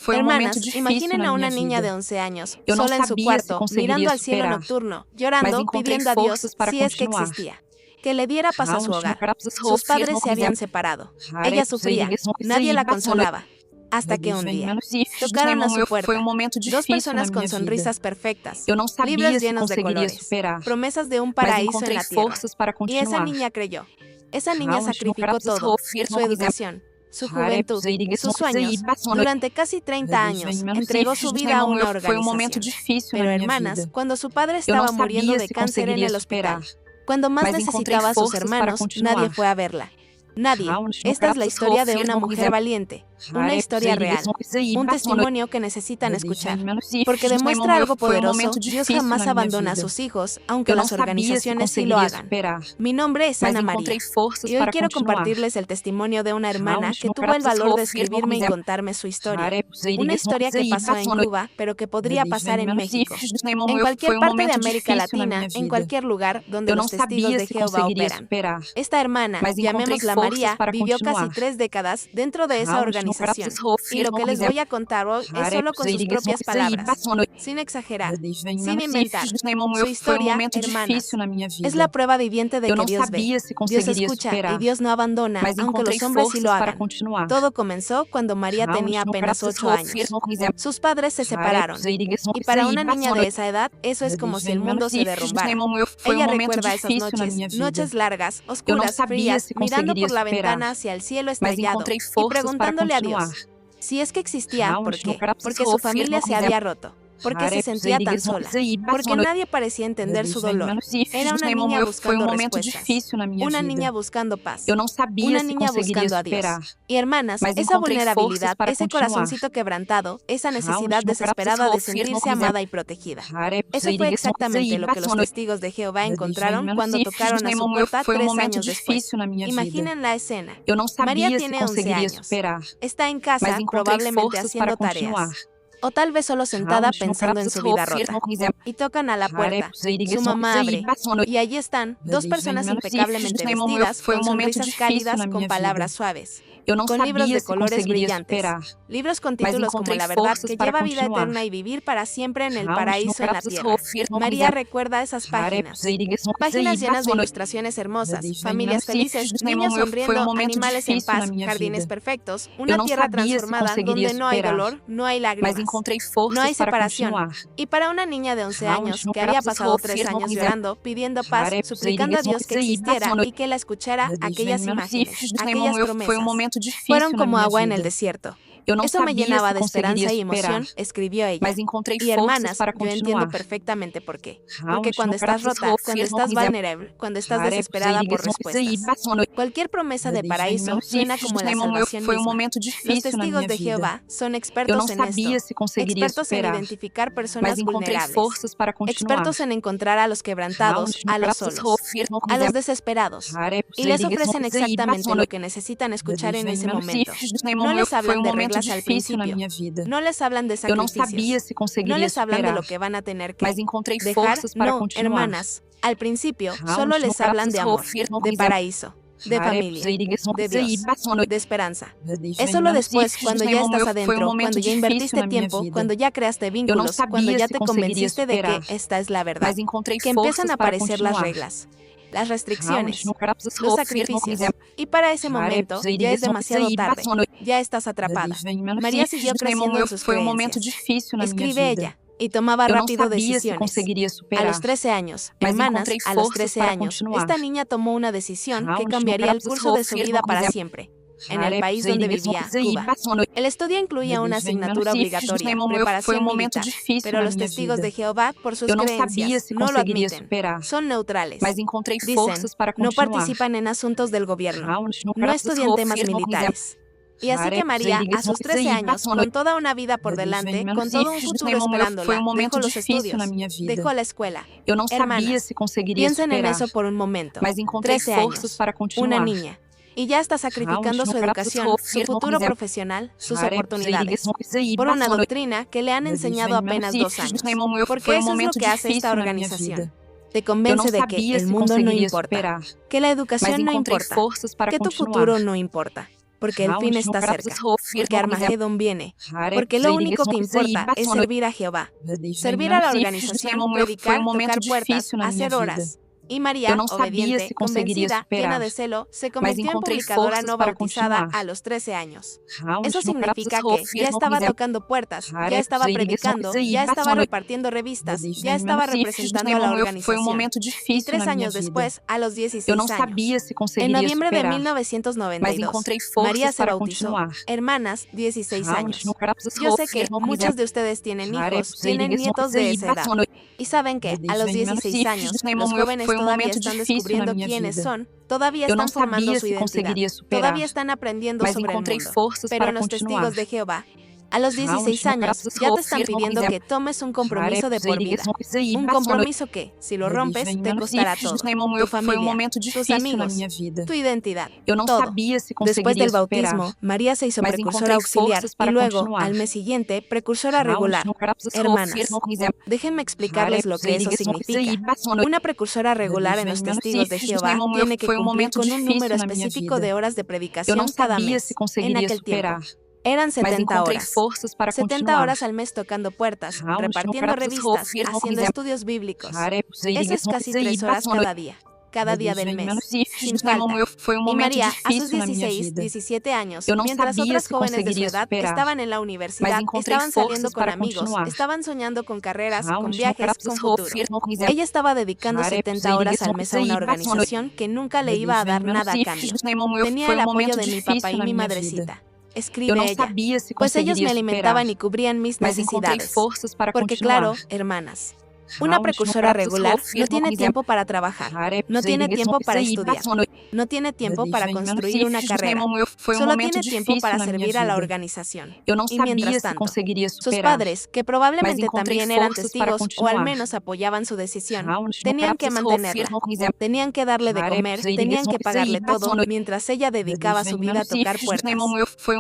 Foi um momento Hermanas, difícil imaginen na a una minha niña de vida. 11 años, Eu não sola en su sabia se cuarto, conseguiria mirando al cielo superar, nocturno, mas llorando, encontrei pidiendo a Dios, forças para si es que continuar. existía, que le diera paz a su Vamos, hogar. para precisar Sus ouvir padres no se habían quiser. separado. Hare Ella sufría, nadie la consolaba. Hasta que un día, tocaron a su puerta. Foi um momento Dos difícil na personas con minha vida. sonrisas perfectas, Eu não sabia libros se llenos de conseguiria colores, superar, promesas de un mas paraíso en encontrei la tierra. forças para Y esa continuar. niña creyó. Esa niña Vamos, sacrificó para precisar todo, ouvir su no quiser. educación, su Hare juventud, sus sueños. Durante casi 30 años, entregó su vida a una Foi um momento organización. difícil Pero na minha hermanas, vida. cuando su padre Eu não estaba muriendo sabia de se cáncer en conseguiria el superar, hospital, cuando más mas encontrei necesitaba a sus forças para hermanos, nadie continuar. fue a verla. Nadie. Vamos, Esta es la para historia de precisar una ouvir no mujer quiser. valiente, una Hare historia real, un testimonio que necesitan Foi escuchar, um porque demuestra algo poderoso. momento Dios difícil jamás na minha abandona a vida. sus hijos, aunque Eu não las sabia se organizaciones sí lo conseguiria hagan. superar, Mi nombre es mas Ana María, encontrei forças y hoy para quiero continuar. compartirles el testimonio de una hermana Vamos, que tuvo para el valor de precisar ouvir no escribirme y quiser. contarme su historia. Hare Una historia que pasó en Cuba, pero que podría pasar en México, en cualquier parte de América Latina, en cualquier lugar donde Eu não los testigos sabia de se Jehová conseguiria operan. superar, Esta hermana, mas encontrei llamémosla forças María, para vivió casi continuar. 3 décadas dentro de esa Vamos, organización. para precisar Y lo ouvir que no les quiser. voy a contar hoy es Hare solo con sus propias palabras, sin exagerar, sin inventar. Su Foi um historia, momento hermanas, difícil na minha vida. es la prueba viviente de Eu que não Dios ve. sabia se Dios conseguiria escucha superar, y Dios no abandona, mas aunque encontrei los hombres sí lo forças para hagan. continuar. Todo comenzó cuando María Vamos, tenía apenas para 8 años. precisar ouvir no quiser. Sus padres se Hare separaron. Y para una niña de esa edad, eso es como si el mundo se derrumbara. Foi Ella momento recuerda esas difícil na minha noches, vida. noches largas, Eu não oscuras, sabia frías, se mirando por conseguiria la superar, ventana hacia el cielo mas estrellado encontrei y forças para preguntándole a continuar. Dios si es que existía, ¿por Vamos, qué? para Porque su precisar ouvir familia no se quiser. había roto, porque se Hare sentía tan sola, porque nadie parecía entender su dolor. Era una niña Foi um buscando momento respuestas, difícil na minha una vida. niña buscando paz, Eu não sabia una se niña conseguiria buscando a Dios. superar, Y hermanas, mas esa encontrei vulnerabilidad, forças para ese continuar. corazoncito quebrantado, esa necesidad Vamos, para desesperada de precisar ouvir no sentirse quiser. amada y protegida. Hare Eso fue exactamente lo que los testigos de Jehová encontraron cuando tocaron a su puerta Foi um 3 momento años después. difícil na minha vida. Imaginen la escena. Eu não María sabia se tiene 11 conseguiria años. superar, Está en mas casa, encontrei probablemente forças para haciendo continuar. tareas. O tal vez solo sentada Vamos, pensando en su vida rota. Y tocan a la puerta. Su mamá abre. Y allí están, dos personas impecablemente vestidas, Foi um con momento sonrisas difícil cálidas, na con minha palabras vida. suaves. Eu não Con libros sabia de se colores conseguiria brillantes. superar, Libros con mas títulos como encontrei La verdad forças que para lleva vida continuar. eterna y vivir para siempre en el Vamos, paraíso en la para tierra. ouvir no María quiser. recuerda esas Hare páginas. Páginas llenas de ilustraciones hermosas, familias felices, niños sonriendo, animales en paz, jardines perfectos, una tierra transformada donde no hay dolor, no hay mas lágrimas, encontrei no forças hay para separación. continuar. Y para una niña de 11 Vamos, años no que había queremos pasado ouvir 3 no años quiser. llorando, pidiendo paz, Hare suplicando a Dios que existiera y que la escuchara, aquellas imágenes, aquellas Foi um promesas, momento difícil fueron na como minha agua en vida. el desierto. Eu não Eso me sabia llenaba se de esperanza conseguiria y superar, emoción, escribió ella. mas encontrei Y forças hermanas, para yo entiendo continuar. perfectamente por qué. Porque Vamos, cuando no estás queremos rota, cuando ouvir no estás quiser. vulnerable, cuando estás Hare desesperada por respuestas, cualquier promesa de paraíso suena como la salvación Foi um misma. momento Los difícil na testigos minha de vida. Jehová son Eu não expertos en sabia esto, se conseguiria expertos en superar, identificar mas personas encontrei vulnerables, forças para continuar. expertos en encontrar a los quebrantados, a los solos, a los desesperados, y les ofrecen exactamente lo que necesitan escuchar en ese momento. No les Foi hablan de momento reglas al difícil na principio, minha vida. no les hablan de Eu não sabia sacrificios, se no conseguiria les hablan de superar, lo que van a tener que mas encontrei dejar, forças para no, continuar. hermanas, al principio Vamos, solo no les hablan de amor, queremos ouvir no de quiser. paraíso, de Hare familia, de Dios, Passando. de esperanza. Es solo después, cuando ya estás adentro, cuando ya invertiste tiempo, cuando ya creaste vínculos, cuando ya te convenciste de que esta es la verdad, mas encontrei que empiezan forças a para aparecer las continuar. reglas, las restricciones, Vamos, no queremos los ouvir no sacrificios. quiser. Y para ese Hare momento ya es demasiado tarde, ya estás atrapada. María siguió creciendo en sus Foi um momento creencias. difícil na minha Escribe vida. ella, y tomaba Eu não rápido sabia se decisiones. conseguiria A superar, los 13 años, mas hermanas, encontrei a los forças 13 para años, continuar. esta niña tomó una decisión que Vamos, cambiaría no el curso de su queremos vida ouvir para no siempre. En Hare el país donde vivía, Cuba. Passando. El estudio incluía una asignatura obligatoria, Foi um preparación momento militar, difícil pero na los minha testigos vida. de Jehová, por sus Eu não sabia creencias, se no lo conseguiria admiten. superar, Son neutrales. mas encontrei Dicen, forças para no continuar. participan en asuntos del gobierno, Vamos, no no queremos estudian temas ouvir no quiser. militares. Y así Hare que María, a sus 13 años, con toda una vida por delante, con todo un futuro esperándola, Foi um momento dejó los difícil estudios, na minha vida. dejó la escuela. Eu não sabia Hermanas, se conseguiria Piensen en superar, eso por un momento. mas encontrei 13 forças años, para continuar. una niña. Y ya está sacrificando Vamos, su no queremos educación, su ouvir no futuro quiser. profesional, sus Hare oportunidades, por una doctrina que le han enseñado apenas 2 años. Porque Foi um eso es lo momento que hace esta difícil na minha organización. vida. Te Eu não convence de que sabia el se mundo no conseguiria importa, superar, que la mas educación no encontrei importa, forças para que tu continuar. futuro no importa, porque el fin está cerca, porque Armagedón viene, porque lo único que importa es servir a Jehová, servir a la organización, predicar, tocar puertas, hacer horas. Y María, obediente, convencida, llena de celo, se convirtió en publicadora no bautizada a los 13 años. Eso significa que ya estaba tocando puertas, ya estaba predicando, ya estaba repartiendo revistas, ya estaba representando a la organización. Y 3 años después, a los 16 años, en noviembre de 1992, María se bautizó. Hermanas, 16 años. Yo sé que muchos de ustedes tienen hijos, tienen nietos de esa edad. Y saben que a los 16 años, los jóvenes todavía están descubriendo quiénes son, todavía están formando su identidad, todavía están aprendiendo sobre el mundo. Pero los testigos de Jehová, a los 16 años, ya te están pidiendo que tomes un compromiso de por vida. Un compromiso que, si lo rompes, te costará todo. Tu familia, tus amigos, tu identidad, todo. Después del bautismo, María se hizo precursora auxiliar y luego, al mes siguiente, precursora regular. Hermanas, déjenme explicarles lo que eso significa. Una precursora regular en los testigos de Jehová tiene que cumplir con un número específico de horas de predicación cada mes. En aquel tiempo eran 70 horas. 70 horas al mes tocando puertas, repartiendo revistas, haciendo estudios bíblicos. Eso es casi 3 horas cada día del mes, sin falta. Y María, a sus 16, 17 años, mientras otras jóvenes de su edad estaban en la universidad, estaban saliendo con amigos, estaban soñando con carreras, con viajes, con futuro. Ella estaba dedicando 70 horas al mes a una organización que nunca le iba a dar nada a cambio. Tenía el apoyo de mi papá y mi madrecita. Escribe ella, pues ellos me alimentaban y cubrían mis necesidades. Porque claro, hermanas, una precursora regular no tiene tiempo para trabajar, no tiene tiempo para estudiar, no tiene tiempo para construir una carrera, solo tiene tiempo para servir a la organización. Y mientras tanto, sus padres, que probablemente también eran testigos o al menos apoyaban su decisión, tenían que mantenerla, tenían que darle de comer, tenían que pagarle todo mientras ella dedicaba su vida a tocar puertas.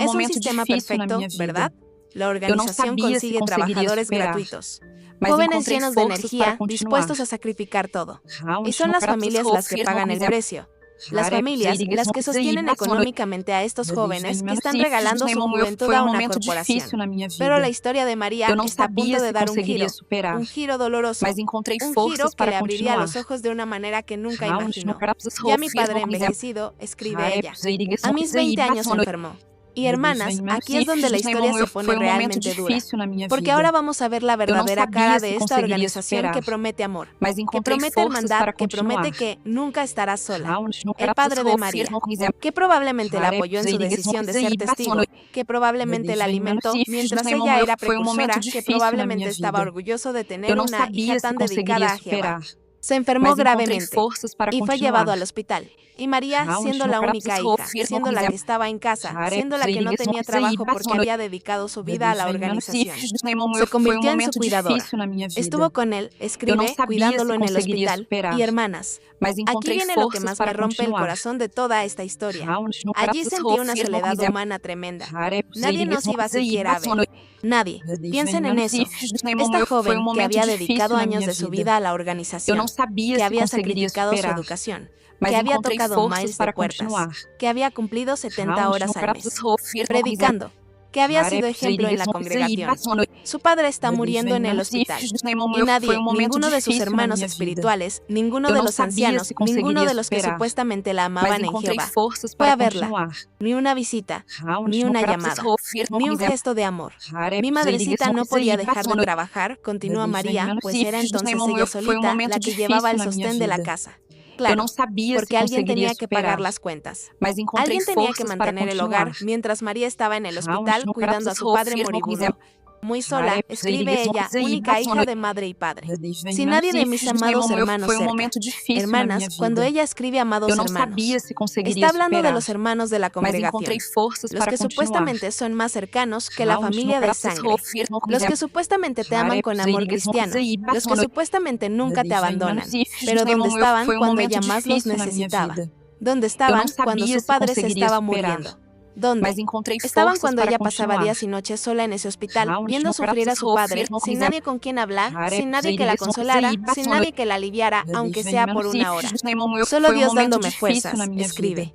Es un sistema perfecto, ¿verdad? La organización consigue trabajadores gratuitos, jóvenes llenos de energía, dispuestos a sacrificar todo. Y son las familias las que pagan el precio. Las familias, las que sostienen económicamente a estos jóvenes que están regalando su juventud a una corporación. Pero la historia de María está a punto de dar un giro doloroso, un giro que le abriría los ojos de una manera que nunca imaginó. Ya mi padre envejecido, escribe ella, a mis 20 años se enfermó. Y hermanas, aquí es donde la historia se pone realmente dura, porque ahora vamos a ver la verdadera cara de esta organización que promete amor, que promete hermandad, que promete que nunca estará sola. El padre de María, que probablemente la apoyó en su decisión de ser testigo, que probablemente la alimentó mientras ella era precursora, que probablemente estaba orgulloso de tener una hija tan dedicada a Jehová. Se enfermó gravemente y fue llevado al hospital. Y María, siendo la única hija, siendo la que estaba en casa, siendo la que no tenía trabajo porque había dedicado su vida a la organización, se convirtió en su cuidadora. Estuvo con él, escribe, cuidándolo en el hospital. Y hermanas, aquí viene lo que más me rompe el corazón de toda esta historia. Allí sentí una soledad humana tremenda. Nadie nos iba siquiera a ver. Nadie. Piensen en eso. Esta joven que había dedicado años de su vida a la organización, que había sacrificado su educación, que había tocado miles de puertas, que había cumplido 70 horas al mes, predicando, que había sido ejemplo en la congregación. Su padre está muriendo en el hospital. Y nadie, ninguno de sus hermanos espirituales, ninguno de los ancianos, ninguno de los que supuestamente la amaban en Jehová, fue a verla. Ni una visita, ni una llamada, ni un gesto de amor. Mi madrecita no podía dejar de trabajar, continúa María, pues era entonces ella solita la que llevaba el sostén de la casa. Claro, porque alguien tenía que pagar las cuentas. Alguien tenía que mantener el hogar mientras María estaba en el hospital cuidando a su padre moribundo. Muy sola, escribe ella, única hija de madre y padre. Sin nadie de mis amados hermanos cerca. Hermanas, cuando ella escribe amados hermanos, está hablando de los hermanos de la congregación, los que supuestamente son más cercanos que la familia de sangre, los que supuestamente te aman con amor cristiano, los que supuestamente nunca te abandonan, pero ¿dónde estaban cuando ella más los necesitaba? ¿Dónde estaban cuando su padre se estaba muriendo? ¿Dónde? Estaban cuando ella pasaba días y noches sola en ese hospital, viendo sufrir a su padre, sin nadie con quien hablar, sin nadie que la consolara, sin nadie que la aliviara, aunque sea por una hora. Solo Dios dándome fuerzas, escribe.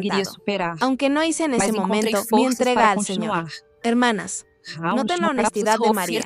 quebrantado. Aunque no hice en ese momento mi entrega al Señor. Hermanas, noten la honestidad de María.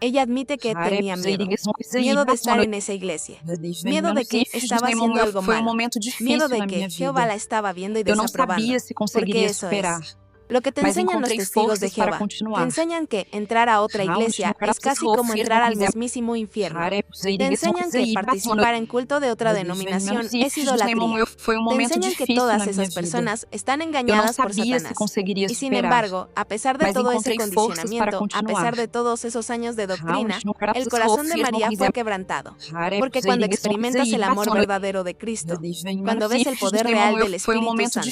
Ella admite que tenía miedo de estar en esa iglesia, miedo de que estaba haciendo algo malo, miedo de que Jehová la estaba viendo y desaprobando, porque eso es. Lo que te mas enseñan los encontrei testigos de forças para Jehová. Te continuar. enseñan que entrar a otra iglesia es casi como entrar al mismísimo infierno. Te enseñan que participar en culto de otra denominación es idolatría. Te enseñan que todas esas personas están engañadas por Satanás. Y sin embargo, a pesar de todo ese condicionamiento, a pesar de todos esos años de doctrina, el corazón de María fue quebrantado. Porque cuando experimentas el amor verdadero de Cristo, cuando ves el poder real del Espíritu Santo,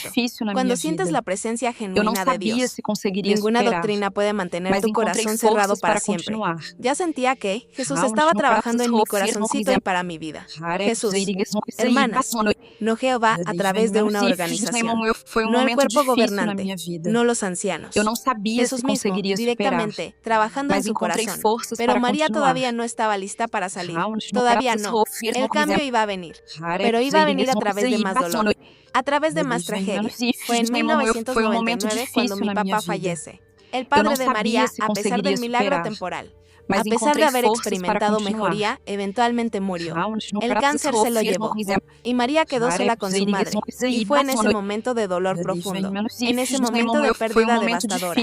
cuando sientes la presencia genuina de Dios, ninguna doctrina puede mantener tu corazón cerrado para siempre. Ya sentía que Jesús estaba trabajando en mi corazoncito y para mi vida. Jesús, hermanas, no Jehová a través de una organización, no el cuerpo gobernante, no los ancianos. Jesús mismo, directamente, trabajando en su corazón. Pero María todavía no estaba lista para salir. Todavía no. El cambio iba a venir. Pero iba a venir a través de más dolor, a través de más tragedia. Fue en 1999 cuando mi papá fallece. El padre de María, a pesar del milagro temporal, a pesar de haber experimentado mejoría, eventualmente murió. El cáncer se lo llevó. Y María quedó sola con su madre. Y fue en ese momento de dolor profundo, en ese momento de pérdida devastadora,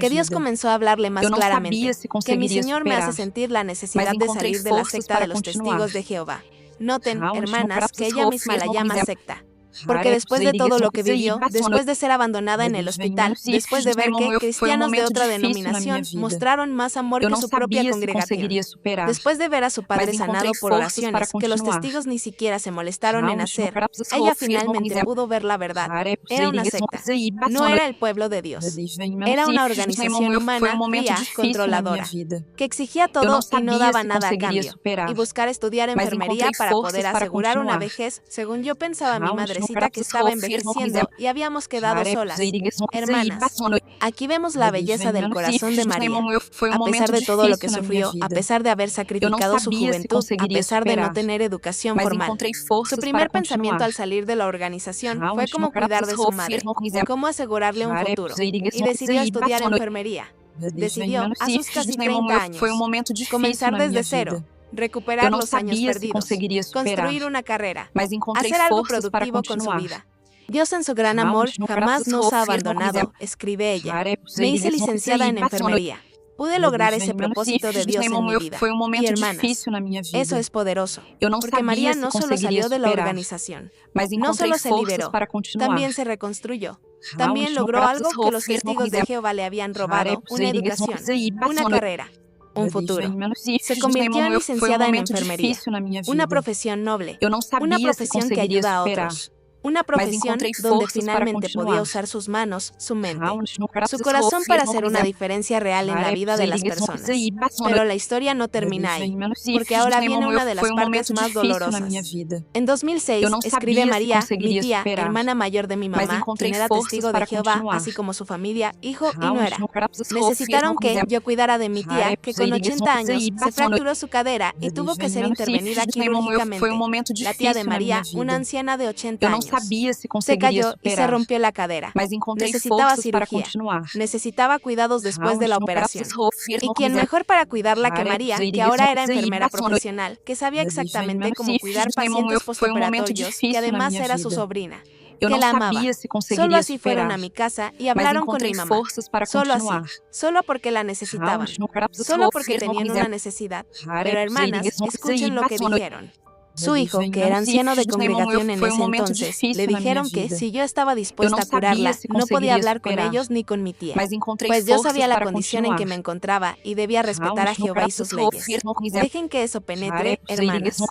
que Dios comenzó a hablarle más claramente, que mi Señor me hace sentir la necesidad de salir de la secta de los testigos de Jehová. Noten, hermanas, que ella misma la llama secta. Porque después de todo lo que vivió, después de ser abandonada en el hospital, después de ver que cristianos de otra denominación mostraron más amor que su propia congregación, después de ver a su padre sanado por oraciones que los testigos ni siquiera se molestaron en hacer, ella finalmente pudo ver la verdad. Era una secta. No era el pueblo de Dios. Era una organización humana, fría, controladora, que exigía todo y no daba nada a cambio. Y buscar estudiar enfermería para poder asegurar una vejez, según yo pensaba mi madre que estaba envejeciendo y habíamos quedado solas. Hermanas, aquí vemos la belleza del corazón de María. A pesar de todo lo que sufrió, a pesar de haber sacrificado su juventud, a pesar de no tener educación formal, su primer pensamiento al salir de la organización fue cómo cuidar de su madre, cómo asegurarle un futuro, y decidió estudiar enfermería. Decidió, a sus casi 30 años, comenzar desde cero, recuperar los años perdidos, construir una carrera, hacer algo productivo con su vida. Dios en su gran amor jamás nos ha abandonado, escribe ella. Me hice licenciada en enfermería. Pude lograr ese propósito de Dios en mi vida. Y hermanas, eso es poderoso, porque María no solo salió de la organización, no solo se liberó, también se reconstruyó. También logró algo que los testigos de Jehová le habían robado, una educación, una carrera, un futuro. Se convirtió en licenciada en enfermería, una profesión noble, una profesión que ayuda a otros, una profesión donde finalmente podía usar sus manos, su mente, su corazón para hacer una diferencia real en la vida de las personas. Pero la historia no termina ahí, porque ahora viene una de las partes más dolorosas. En 2006, escribe María, mi tía, hermana mayor de mi mamá, quien era testigo de Jehová, así como su familia, hijo y nuera. Necesitaron que yo cuidara de mi tía, que con 80 años se fracturó su cadera y tuvo que ser intervenida quirúrgicamente. La tía de María, una anciana de 80 años, se cayó y se rompió la cadera. Necesitaba cirugía. Necesitaba cuidados después de la operación. Y quién mejor para cuidarla que María, que ahora era enfermera profesional, que sabía exactamente cómo cuidar pacientes postoperatorios, que además era su sobrina, que la amaba. Solo así fueron a mi casa y hablaron con mi mamá. Solo así. Solo porque la necesitaban. Solo porque tenían una necesidad. Pero hermanas, escuchen lo que dijeron. Su hijo, que era anciano de congregación en ese entonces, le dijeron que si yo estaba dispuesta a curarla, no podía hablar con ellos ni con mi tía, pues Dios sabía la condición en que me encontraba y debía respetar a Jehová y sus leyes. Dejen que eso penetre, hermanas.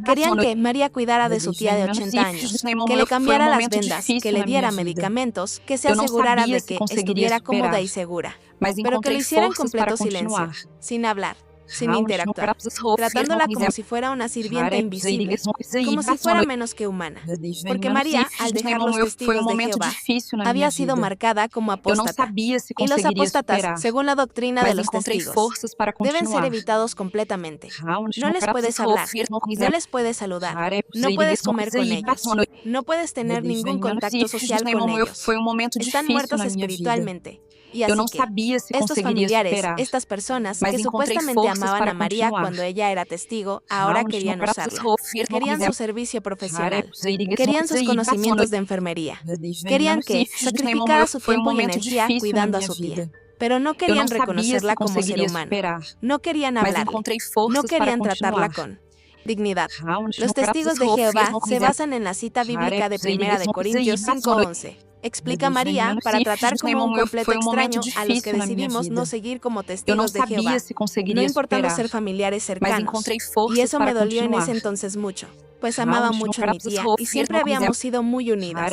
Querían que María cuidara de su tía de 80 años, que le cambiara las vendas, que le diera medicamentos, que se asegurara de que estuviera cómoda y segura, pero que lo hiciera en completo silencio, sin hablar, sin interactuar, tratándola como si fuera una sirvienta invisible, como si fuera menos que humana. Porque María, al dejar los testigos de Jehová, había sido marcada como apóstata. Y los apóstatas, según la doctrina de los testigos, deben ser evitados completamente. No les puedes hablar, no les puedes saludar, no puedes comer con ellos, no puedes tener ningún contacto social con ellos. Están muertos espiritualmente. Y así que estos familiares, estas personas que supuestamente amaban a María cuando ella era testigo, ahora querían usarla. Querían su servicio profesional. Querían sus conocimientos de enfermería. Querían que sacrificara su tiempo y energía cuidando a su tía. Pero no querían reconocerla como ser humano. No querían hablarle. No querían tratarla con dignidad. Los testigos de Jehová se basan en la cita bíblica de 1 de Corintios 5:11. Explica María para tratar como un completo extraño a los que decidimos no seguir como testigos de Jehová, no importando ser familiares cercanos. Y eso me dolió en ese entonces mucho, pues amaba mucho a mi tía y siempre habíamos sido muy unidas.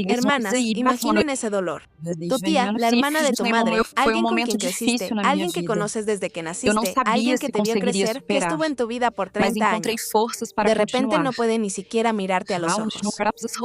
Hermanas, imaginen ese dolor. Tu tía, la hermana de tu madre, alguien con quien creciste, alguien que conoces desde que naciste, alguien que te vio crecer, que estuvo en tu vida por 30 años. De repente no puede ni siquiera mirarte a los ojos.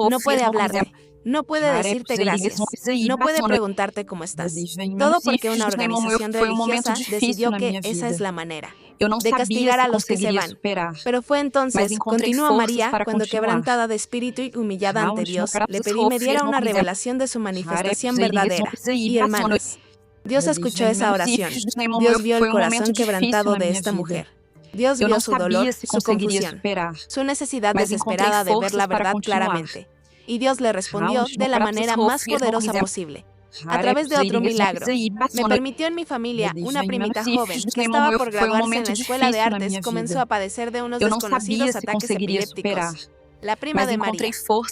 No puede hablarte. No puede decirte gracias. No puede preguntarte cómo estás. Todo porque una organización religiosa decidió que esa es la manera de castigar a los que se van. Pero fue entonces, continúa María, cuando quebrantada de espíritu y humillada ante Dios, le pedí me diera una revelación de su manifestación verdadera. Y hermanos, Dios escuchó esa oración. Dios vio el corazón quebrantado de esta mujer. Dios vio su dolor, su confusión, su necesidad desesperada de ver la verdad claramente. Y Dios le respondió de la manera más poderosa posible. A través de otro milagro, me permitió en mi familia una primita joven que estaba por graduarse en la escuela de artes comenzó a padecer de unos desconocidos ataques epilépticos. La prima de María,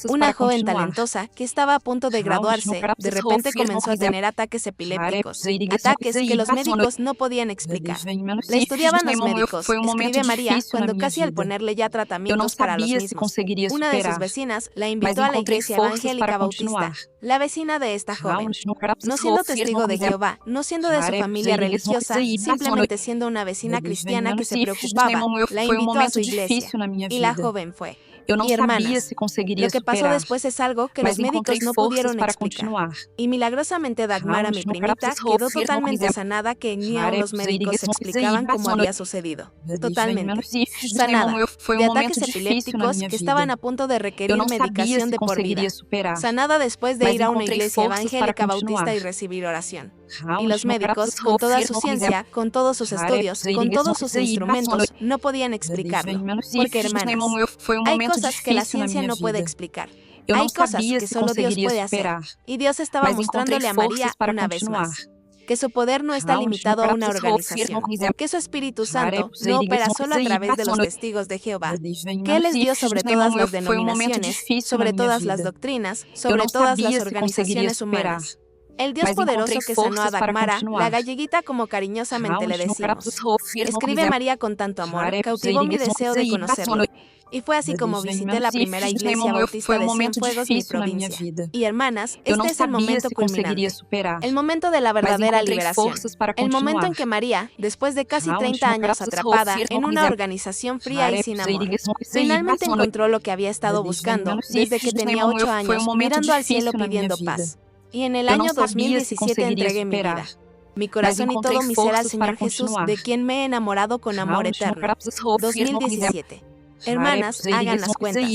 una joven talentosa que estaba a punto de graduarse, de repente comenzó a tener ataques epilépticos, ataques que los médicos no podían explicar. La estudiaban los médicos, escribe María, cuando casi al ponerle ya tratamientos para los mismos. Una de sus vecinas la invitó a la iglesia evangélica bautista, la vecina de esta joven. No siendo testigo de Jehová, no siendo de su familia religiosa, simplemente siendo una vecina cristiana que se preocupaba, la invitó a su iglesia, y la joven fue. Y hermanas, lo que pasó después es algo que los médicos no pudieron explicar. Y milagrosamente Dagmara, mi primita, quedó totalmente sanada, que ni aun los médicos explicaban cómo había sucedido. Totalmente sanada de ataques epilépticos que estaban a punto de requerir medicación de por vida. Sanada después de ir a una iglesia evangélica bautista y recibir oración. Y los médicos, con toda su ciencia, con todos sus estudios, con todos sus instrumentos, no podían explicarlo. Porque, hermanas, hay cosas que la ciencia no puede explicar. Hay cosas que solo Dios puede hacer. Y Dios estaba mostrándole a María una vez más que su poder no está limitado a una organización, que su Espíritu Santo no opera solo a través de los testigos de Jehová, que Él es Dios sobre todas las denominaciones, sobre todas las doctrinas, sobre todas las organizaciones humanas. El Dios poderoso que sanó a Dagmara, la galleguita como cariñosamente le decimos. Escribe María con tanto amor, cautivó mi deseo de conocerlo. Y fue así como visité la primera iglesia bautista de Cienfuegos, mi provincia. Y hermanas, este es el momento culminante, el momento de la verdadera liberación, el momento en que María, después de casi 30 años atrapada en una organización fría y sin amor, finalmente encontró lo que había estado buscando desde que tenía 8 años, mirando al cielo pidiendo paz. Y en el año 2017 entregué mi vida, mi corazón y todo mi ser al Señor Jesús, de quien me he enamorado con amor eterno. 2017. Hermanas, hagan las cuentas.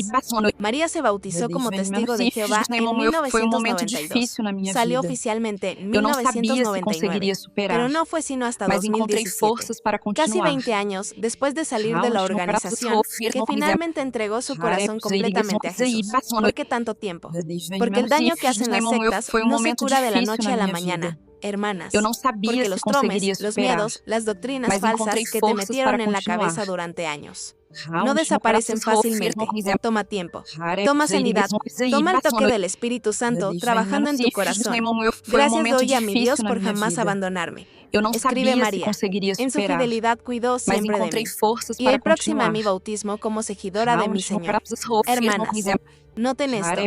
María se bautizó como testigo de Jehová en 1992. Salió oficialmente en 1999, pero no fue sino hasta 2017, casi 20 años después de salir de la organización, que finalmente entregó su corazón completamente a Jesús. ¿Por qué tanto tiempo? Porque el daño que hacen las sectas no se cura de la noche a la mañana. Hermanas, porque los tromes, los miedos, las doctrinas falsas que te metieron en la cabeza durante años no desaparecen fácilmente. Toma tiempo, toma sanidad, toma el toque del Espíritu Santo trabajando en tu corazón. Gracias doy a mi Dios por jamás abandonarme. Escribe María, en su fidelidad cuidó siempre de mí. Y hoy próxima a mi bautismo como seguidora de mi Señor. Hermanas, noten esto.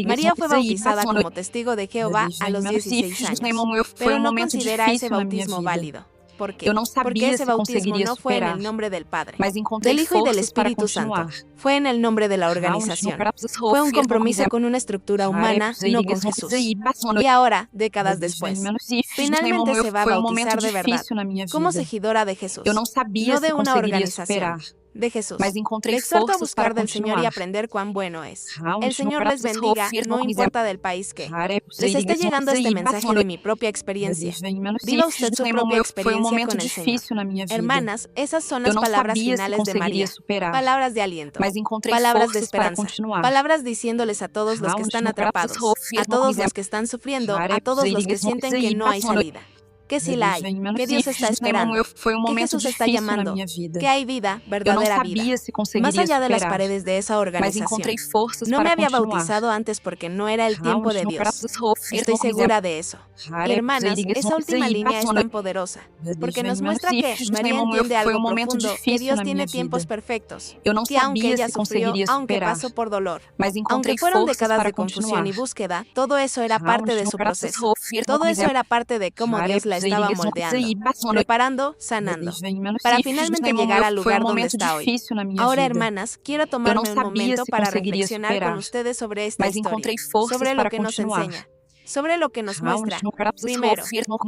María fue bautizada como testigo de Jehová a los 16 años, pero no considera ese bautismo válido. ¿Por qué? Porque ese bautismo no fue en el nombre del Padre, del Hijo y del Espíritu Santo. Fue en el nombre de la organización. Fue un compromiso con una estructura humana, no con Jesús. Y ahora, décadas después, finalmente se va a bautizar de verdad, como seguidora de Jesús, no de una organización. de Jesús. Mas Le encontrei exhorto a forças para buscar del Señor y continuar. aprender cuán bueno es. Raum El Señor les bendiga, no importa del país que. Les está llegando este mensaje de mi propia experiencia. Viva usted su propia experiencia con el Señor. Hermanas, esas son las palabras finales de María. Palabras de aliento, Mas encontrei palabras de forças para esperanza, continuar. palabras diciéndoles a todos los que están atrapados, a todos los que están sufriendo, a todos los que sienten que no hay salida. Que si la hay, que Dios está esperando, que Jesús está llamando, que hay vida, verdadera vida. Más allá de las paredes de esa organización. No me había bautizado antes porque no era el tiempo de Dios. Estoy segura de eso. Hermanas, esa última línea es tan poderosa, porque nos muestra que María entiende algo profundo, que Dios tiene tiempos perfectos, que aunque ella sufrió, aunque pasó por dolor, aunque fueron décadas de confusión y búsqueda, todo eso era parte de su proceso. Todo eso era parte de cómo Dios la estaba moldeando, preparando, sanando, para finalmente llegar al lugar donde está hoy. Ahora, hermanas, quiero tomarme un momento para reflexionar con ustedes sobre esta historia, sobre lo que nos enseña, sobre lo que nos muestra. Primero,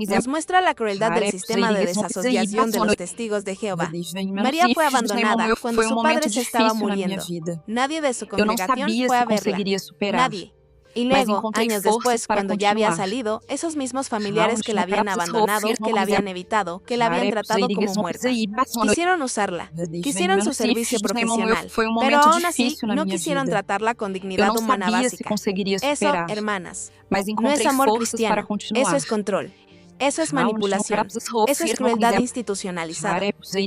nos muestra la crueldad del sistema de desasociación de los testigos de Jehová. María fue abandonada cuando su padre se estaba muriendo. Nadie de su congregación fue a verla. Nadie. Y luego, años después, cuando ya había salido, esos mismos familiares que la habían abandonado, que la habían evitado, que la habían tratado como muerta, quisieron usarla, quisieron su servicio profesional, pero aún así no quisieron tratarla con dignidad humana básica. Eso, hermanas, no es amor cristiano, eso es control. Eso es manipulación. Eso es crueldad institucionalizada.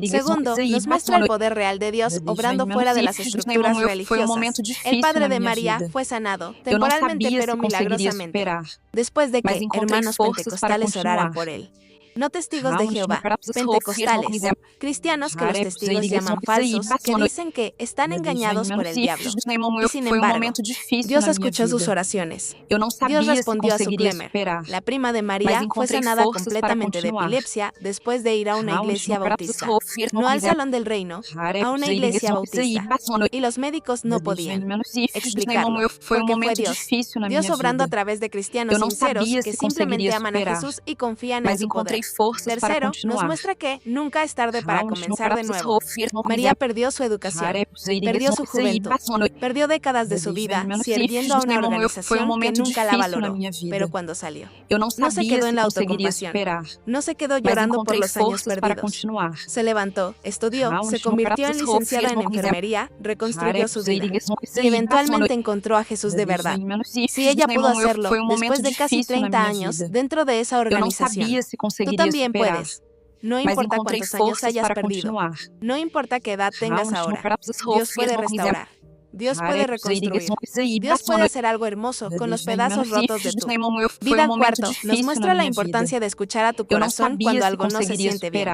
Segundo, nos muestra el poder real de Dios obrando fuera de las estructuras religiosas. El padre de María fue sanado, temporalmente pero milagrosamente, después de que hermanos pentecostales oraran por él. No testigos de Jehová, pentecostales, cristianos que los testigos llaman falsos, que dicen que están engañados por el diablo. Y sin embargo, Dios escuchó sus oraciones. Dios respondió a su clamor. La prima de María fue sanada completamente de epilepsia después de ir a una iglesia bautista. No al salón del reino, a una iglesia bautista. Y los médicos no podían explicarlo, porque fue Dios. Dios obrando a través de cristianos sinceros que simplemente aman a Jesús y confían en su poder. Tercero, nos muestra que nunca es tarde para comenzar de nuevo. María perdió su educación, perdió su juventud, perdió décadas de su vida sirviendo a una organización que nunca la valoró. Pero cuando salió, no se quedó en la autocompasión, no se quedó llorando por los años perdidos. Se levantó, estudió, se convirtió en licenciada en enfermería, reconstruyó su vida y eventualmente encontró a Jesús de verdad. Si ella pudo hacerlo después de casi 30 años dentro de esa organización, tú también puedes. No importa cuántos años hayas perdido. No importa qué edad tengas ahora. Dios puede restaurar. Dios puede reconstruir. Dios puede hacer algo hermoso con los pedazos rotos de tu vida. Cuarto, nos muestra la importancia de escuchar a tu corazón cuando algo no se siente bien.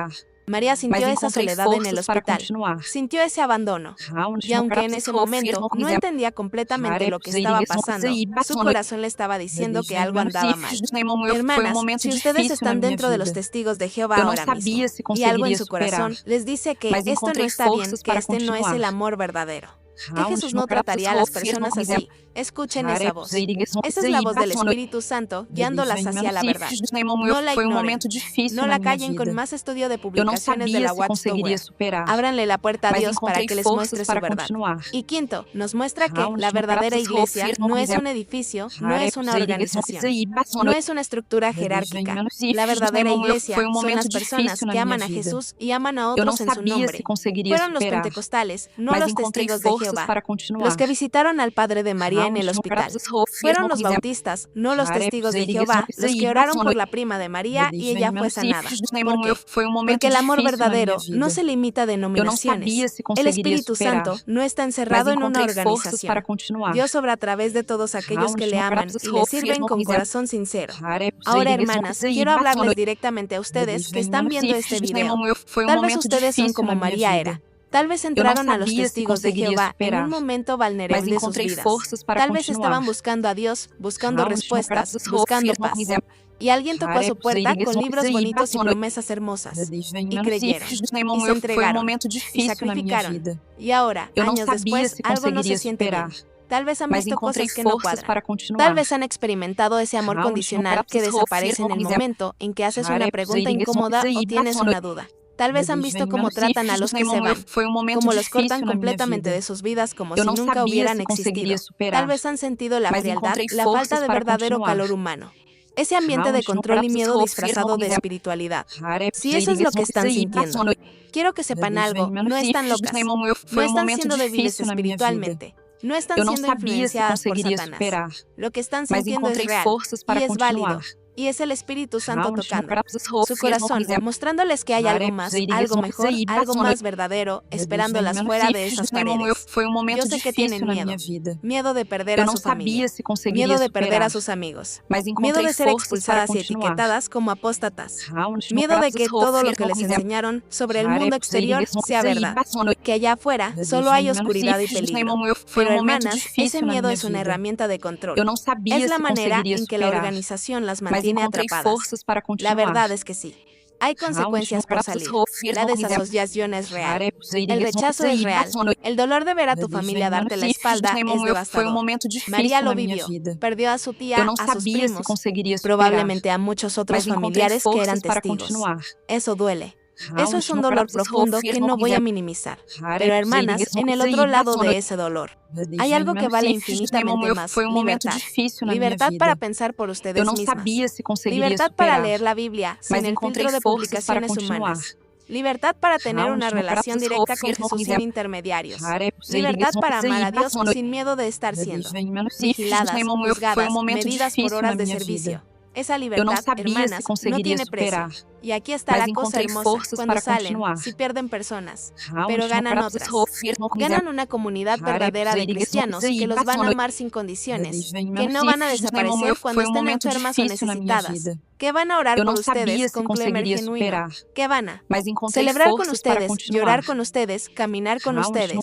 María sintió esa soledad en el hospital, sintió ese abandono, y aunque en ese momento no entendía completamente lo que estaba pasando, su corazón le estaba diciendo que algo andaba mal. Hermanas, si ustedes están dentro de los testigos de Jehová ahora mismo, y algo en su corazón les dice que esto no está bien, que este no es el amor verdadero, que Jesús no trataría a las personas así, escuchen esa voz. Esa es la voz del Espíritu Santo guiándolas hacia la verdad. No la ignoren. No la callen con más estudio de publicaciones de la Watchtower. Ábranle la puerta a Dios para que les muestre su verdad. Y quinto, nos muestra que la verdadera iglesia no es un edificio, no es una organización, no es una estructura jerárquica. La verdadera iglesia son las personas que aman a Jesús y aman a otros en su nombre. Fueron los pentecostales, no los testigos de Jehová, los que visitaron al padre de María en el hospital. Fueron los bautistas, no los testigos de Jehová, los que oraron por la prima de María y ella fue sanada. ¿Por qué? Porque el amor verdadero no se limita a denominaciones. El Espíritu Santo no está encerrado en una organización. Dios obra a través de todos aquellos que le aman y le sirven con corazón sincero. Ahora, hermanas, quiero hablarles directamente a ustedes que están viendo este video. Tal vez ustedes son como María era. Tal vez entraron a los testigos de Jehová en un momento vulnerable de sus vidas. Tal vez estaban buscando a Dios, buscando respuestas, buscando paz. Y alguien tocó a su puerta con libros bonitos y promesas hermosas. Y creyeron, y se entregaron, y sacrificaron. Y ahora, años después, algo no se siente bien. Tal vez han visto cosas que no cuadran. Tal vez han experimentado ese amor condicional que desaparece en el momento en que haces una pregunta incómoda o tienes una duda. Tal vez han visto cómo tratan a los que se van, cómo los cortan completamente de sus vidas como si nunca hubieran existido. Tal vez han sentido la frialdad, la falta de verdadero calor humano. Ese ambiente de control y miedo disfrazado de espiritualidad. Si eso es lo que están sintiendo, quiero que sepan algo, no están locas, no están siendo débiles espiritualmente, no están siendo influenciadas por Satanás. Lo que están sintiendo es real y es válido. Y es el Espíritu Santo tocando su corazón, mostrándoles que hay algo más, algo mejor, algo más verdadero, esperándolas fuera de esas paredes. Yo sé que tienen miedo de perder a su familia, miedo de perder a sus amigos, miedo de ser expulsadas y etiquetadas como apóstatas, miedo de que todo lo que les enseñaron sobre el mundo exterior sea verdad, que allá afuera solo hay oscuridad y peligro. Pero hermanas, ese miedo es una herramienta de control. Es la manera en que la organización las mantiene atrapadas. La verdad es que sí. Hay consecuencias por salir. La desasociación es real. El rechazo es real. El dolor de ver a tu familia darte la espalda es devastador. María lo vivió. Perdió a su tía, a sus primos, probablemente a muchos otros familiares que eran testigos. Eso duele. Eso es un dolor profundo que no voy a minimizar. Pero hermanas, en el otro lado de ese dolor, hay algo que vale infinitamente más: libertad. Libertad para pensar por ustedes mismas. Libertad para leer la Biblia sin el filtro de publicaciones humanas. Libertad para tener una relación directa con Jesús sin intermediarios. Libertad para amar a Dios sin miedo de estar siendo vigiladas, juzgadas, medidas por horas de servicio. Esa libertad, hermanas, no tiene precio. Y aquí está la cosa hermosa: cuando salen, si pierden personas, pero ganan otras. Ganan una comunidad verdadera de cristianos que los van a amar sin condiciones, que no van a desaparecer cuando estén enfermas o necesitadas, que van a orar por ustedes con clamor genuino, que van a celebrar con ustedes, llorar con ustedes, caminar con ustedes.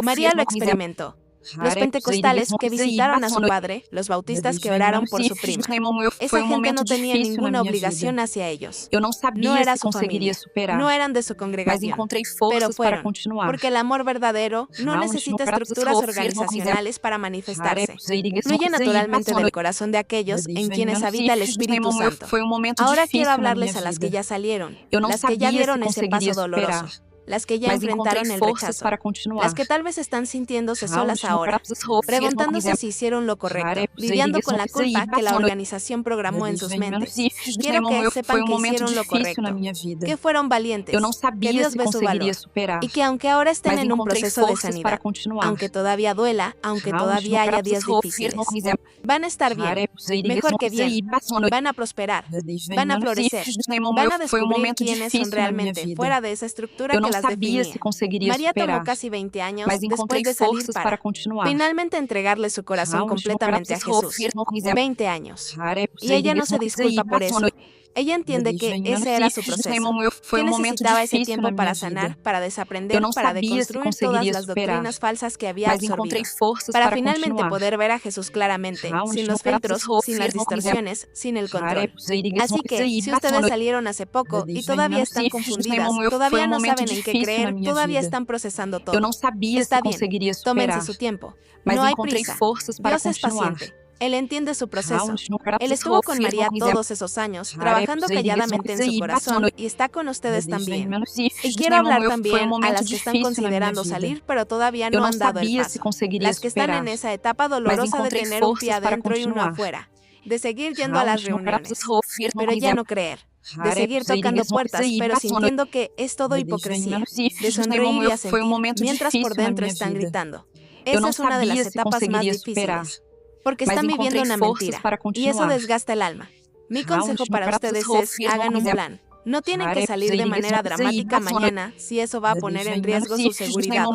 María lo experimentó. Los pentecostales que visitaron a su padre, los bautistas que oraron por su prima. Esa gente no tenía ninguna obligación hacia ellos. No era su familia, no eran de su congregación, pero fueron, porque el amor verdadero no necesita estructuras organizacionales para manifestarse. Fluye naturalmente del corazón de aquellos en quienes habita el Espíritu Santo. Ahora quiero hablarles a las que ya salieron, las que ya dieron ese paso doloroso, las que ya enfrentaron el rechazo, las que tal vez están sintiéndose solas ahora, preguntándose si hicieron lo correcto, lidiando con la culpa que la organización programó en sus mentes. Quiero que sepan que hicieron lo correcto, que fueron valientes, que Dios ve su valor, y que aunque ahora estén en un proceso de sanidad, aunque todavía duela, aunque todavía haya días difíciles, van a estar bien, mejor que bien, van a prosperar, van a florecer, van a descubrir quiénes son realmente, fuera de esa estructura que las definía. María tomó casi 20 años después de salir para finalmente entregarle su corazón completamente a Jesús. 20 años. Y ella no se disculpa por eso. Ella entiende que ese era su proceso, que necesitaba ese tiempo para sanar, para desaprender, para deconstruir todas las doctrinas falsas que había absorbido, para finalmente poder ver a Jesús claramente, sin los filtros, sin las distorsiones, sin el control. Así que, si ustedes salieron hace poco y todavía están confundidas, todavía no saben en qué creer, todavía están procesando todo, está bien, tómense su tiempo, no hay prisa, Dios es paciente. Él entiende su proceso. Él estuvo con María todos esos años, trabajando calladamente en su corazón, y está con ustedes también. Y quiero hablar también a las que están considerando salir, pero todavía no han dado el paso. Las que están en esa etapa dolorosa de tener un pie adentro y uno afuera, de seguir yendo a las reuniones, pero ya no creer. De seguir tocando puertas, pero sintiendo que es todo hipocresía. De sonreír y asentir, mientras por dentro están gritando. Esa es una de las etapas más difíciles. Porque están viviendo una mentira, y eso desgasta el alma. Mi consejo para ustedes es: hagan un plan. No tienen que salir de manera dramática mañana si eso va a poner en riesgo su seguridad,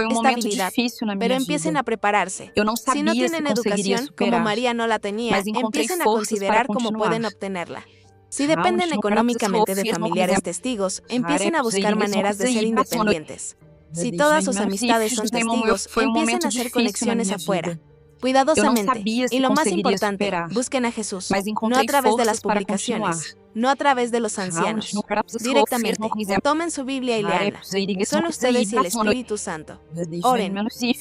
estabilidad, pero empiecen a prepararse. Si no tienen educación, como María no la tenía, empiecen a considerar cómo pueden obtenerla. Si dependen económicamente de familiares testigos, empiecen a buscar maneras de ser independientes. Si todas sus amistades son testigos, empiecen a hacer conexiones afuera, cuidadosamente, y lo más importante, busquen a Jesús, no a través de las publicaciones, no a través de los ancianos, directamente. Tomen su Biblia y leanla. Son ustedes y el Espíritu Santo. Oren,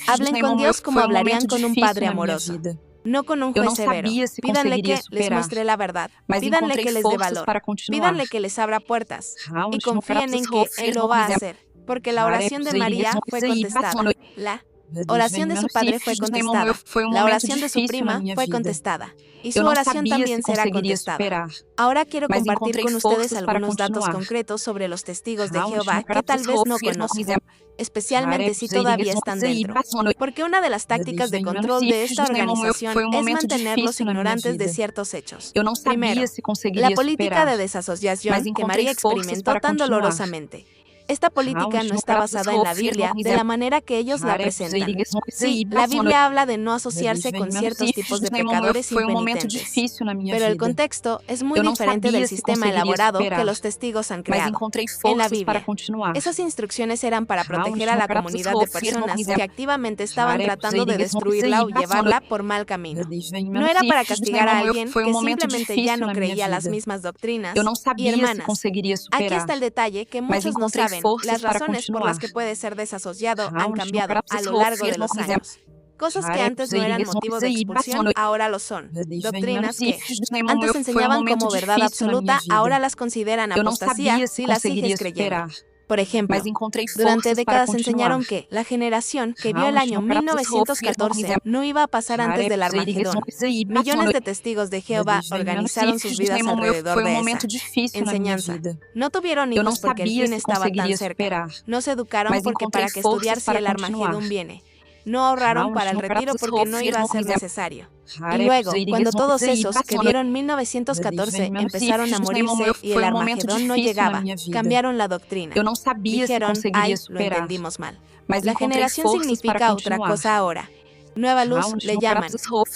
hablen con Dios como hablarían con un Padre amoroso. no con un Eu juez não severo. sabia se Pídanle conseguiria que les superar, muestre la verdad. mas Pídanle encontrei que les dé forças valor. para continuar. Pídanle que les abra puertas. Y Realmente, confíen en que Él lo va a hacer. Porque la oración de María fue contestada. La oración de su padre fue contestada. La oración de su prima fue contestada. Y su Eu não oración sabia también se será conseguiria contestada. superar, Ahora quiero mas compartir encontrei con ustedes forças para algunos datos continuar. concretos sobre los testigos de Realmente, Jehová que tal vez no conocen, especialmente si todavía están dentro. Porque una de las tácticas de control de esta organización es mantenerlos ignorantes de ciertos hechos. Eu não Primero, sabia se conseguiria la política superar, de desasociación mas que encontrei María forças experimentó para tan continuar. dolorosamente. Esta política no está basada en la Biblia de la manera que ellos la presentan. Sí, la Biblia habla de no asociarse con ciertos tipos de pecadores impenitentes. Pero el contexto es muy Eu não diferente sabia del se sistema conseguiria elaborado superar, que los testigos han mas creado. encontrei En la forças para Biblia, continuar. esas instrucciones eran para proteger a la comunidad de personas que activamente estaban tratando de destruirla o llevarla por mal camino. No era para castigar a alguien que simplemente ya no creía las mismas doctrinas. Eu não Y sabia se hermanas, conseguiria aquí superar, está el detalle que mas muchos no encontrei saben. forças Las para razones por continuar. las que puede ser desasociado han Realmente, cambiado no a lo largo de los años. Cosas que antes no eran motivo de expulsión, ahora lo son. Doctrinas que antes enseñaban como verdad absoluta, ahora las consideran Eu não apostasía sabia se si las conseguiria sigues creyendo. superar, Por ejemplo, mas encontrei durante forças para décadas enseñaron continuar. que la generación que vio el año 1914 no iba a pasar antes del Armagedón. Millones de testigos de Jehová organizaron sus vidas alrededor Foi de momento esa difícil na minha enseñanza. vida. No tuvieron Eu não hijos porque el sabia fin se estaba tan conseguiria cerca. superar, No se educaron mas porque encontrei para que estudiar forças si para el continuar. Armagedón viene. No ahorraron para el retiro porque no iba a ser necesario. Y luego, cuando todos esos que vieron 1914 empezaron a morirse y el Armagedón no llegaba, cambiaron la doctrina. Eu não sabia se Dijeron, conseguiria ay, lo superar, entendimos mal. mas La encontrei generación forças para significa otra continuar. cosa ahora. Nueva luz le llaman.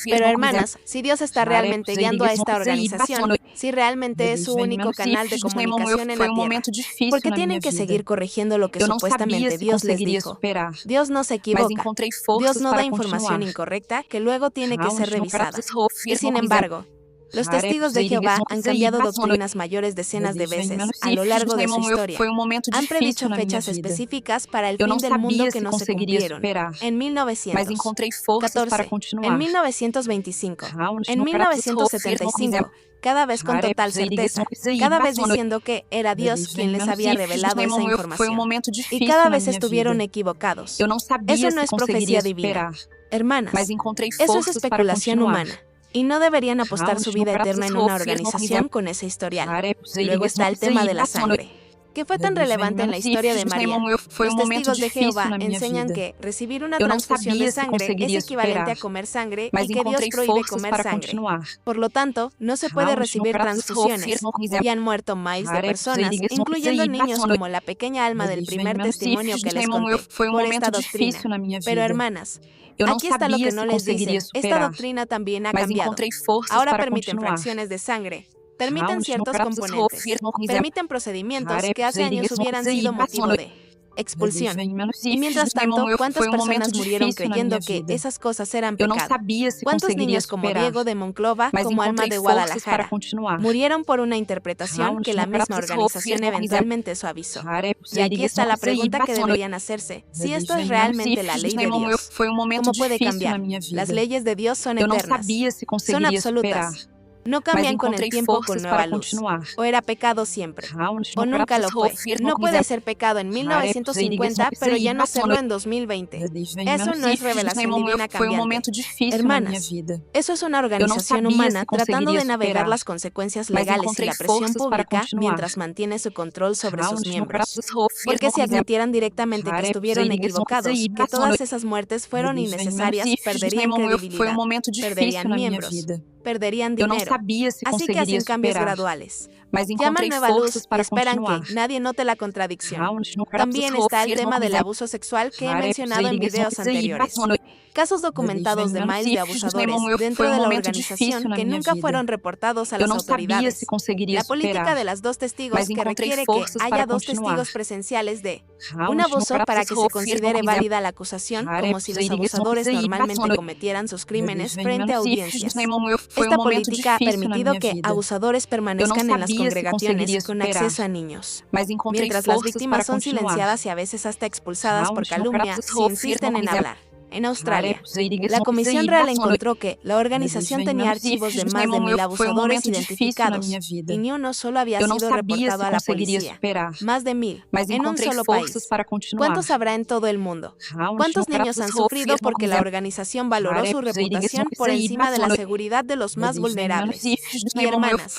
Pero hermanas, si Dios está realmente guiando a esta organización, si realmente es su único canal de comunicación en la tierra, ¿por qué tienen que seguir corrigiendo lo que Eu não sabia supuestamente se Dios les conseguiria dijo? superar, Dios no se mas equivoca. encontrei Dios forças no da para información continuar. incorrecta que luego tiene que ser revisada. Y sin embargo, los Haré testigos de possível Jehová que han isso cambiado aí passou no- doctrinas mayores decenas de veces a lo Sim, largo de su meu, historia. foi momento Han predicho difícil na minha fechas vida. específicas para el Eu não fin del mundo sabia que se no se conseguiria cumplieron. superar, En mas 1900, encontrei forças para 14, continuar. en 1925, Realmente, en no quero que 1975, cada vez con Haré total possível certeza, que isso aí cada vez passou no- diciendo que era Dios quien les había revelado esa Foi um información. momento Y difícil cada na vez minha estuvieron vida. equivocados. Eu não sabia Eso no se es conseguiria profecía divina. superar, Hermanas, mas encontrei eso es forças para especulación continuar. humana. Y no deberían apostar su vida Realmente, eterna en una organización con ese historial. Haré possível Luego que está el isso aí tema de la passou no- sangre, que fue tan relevante en la historia de María. Foi Los um momento testigos de difícil Jehová na minha enseñan vida. que recibir una Eu não transfusión sabia de se sangre es conseguiria equivalente a superar, comer sangre mas y que Dios encontrei prohíbe forças comer para sangre. continuar. Por lo tanto, no se puede Realmente, recibir no quero que isso transfusiones. confirme. Y han muerto miles de Haré personas, possível que isso incluyendo aí niños passou no- como la pequeña alma del primer Meu, testimonio que les conté Foi um por momento esta doctrina. difícil na minha vida. Pero hermanas, Eu não aquí está lo sabia que se no les conseguiria dicen. Esta superar, doctrina también ha mas cambiado. encontrei forças Ahora para permiten continuar. fracciones de sangre. Permiten Realmente, ciertos no quero que isso componentes. confirme. Permiten procedimientos Haré que hace possível años que isso hubieran aí sido passou motivo no- de expulsión. E Y mientras tanto, ¿cuántas personas murieron creyendo que vida. esas cosas eran Eu não pecado? sabia se ¿Cuántos conseguiria niños como superar, Diego de Monclova, mas como Alma encontrei de forças para Guadalajara, continuar. murieron por una interpretación Realmente, que la no quero misma que isso organización confirme. eventualmente suavizó? Haré Y possível aquí que está isso la aí pregunta que passou no- deberían hacerse. Si esto es realmente la ley de Dios, Foi um momento ¿cómo puede difícil cambiar? na minha vida. Las leyes de Dios son Eu não eternas, sabia se son conseguiria superar, absolutas. No mas cambian con el encontrei tiempo con forças nueva para luz. continuar. O era pecado siempre. Realmente, O no quero nunca que lo isso fue. confirme. No puede ser pecado en Haré 1950, possível pero que ya no isso aí serlo passou en 2020. no- Eso no es revelación divina Foi um cambiante. momento difícil na minha Hermanas, vida. eso es una Eu não organización sabia humana se tratando de conseguiria navegar superar, las consecuencias mas legales y encontrei la presión forças para pública continuar. mientras mantiene su control sobre sus Realmente, no quero miembros. que isso confirme. Porque si admitieran directamente que Haré estuvieron possível que isso equivocados, aí que passou todas no- esas muertes fueron Foi innecesarias, perderían um credibilidad, momento difícil perderían na minha miembros, vida. perderían Eu não dinero. sabia se Así que conseguiria hacen cambios superar, graduales. mas Llaman encontrei nueva luz forças y para esperan continuar. que nadie note la contradicción. Realmente, no quero que También isso está el confirme. tema del abuso sexual que he Haré mencionado en possível que videos isso aí anteriores. passou no- Casos documentados de miles de abusadores dentro de la organización que nunca fueron reportados a Eu las não sabia autoridades. se conseguiria La política superar, de las dos testigos mas que encontrei requiere que forças para haya dos continuar. testigos presenciales de un Realmente, no abuso quero para isso que se considere confirme. válida la acusación, Haré como si los possível que isso abusadores aí normalmente passou no- cometieran sus crímenes Foi frente a um audiencias. Foi Esta um momento política ha difícil na permitido minha que vida. abusadores permanezcan en las sabia se congregaciones conseguiria con superar, acceso a niños. mas encontrei Mientras las forças víctimas para son continuar. silenciadas y a veces hasta expulsadas por Realmente, no quero calumnia que si isso insisten en confirme. hablar. En Australia, la Comisión Real encontró que la organización tenía archivos de más de 1000 abusadores identificados y ni uno solo había sido reportado a la policía. Más de 1000 en un solo país. ¿Cuántos habrá en todo el mundo? ¿Cuántos niños han sufrido porque la organización valoró su reputación por encima de la seguridad de los más vulnerables? Y hermanas,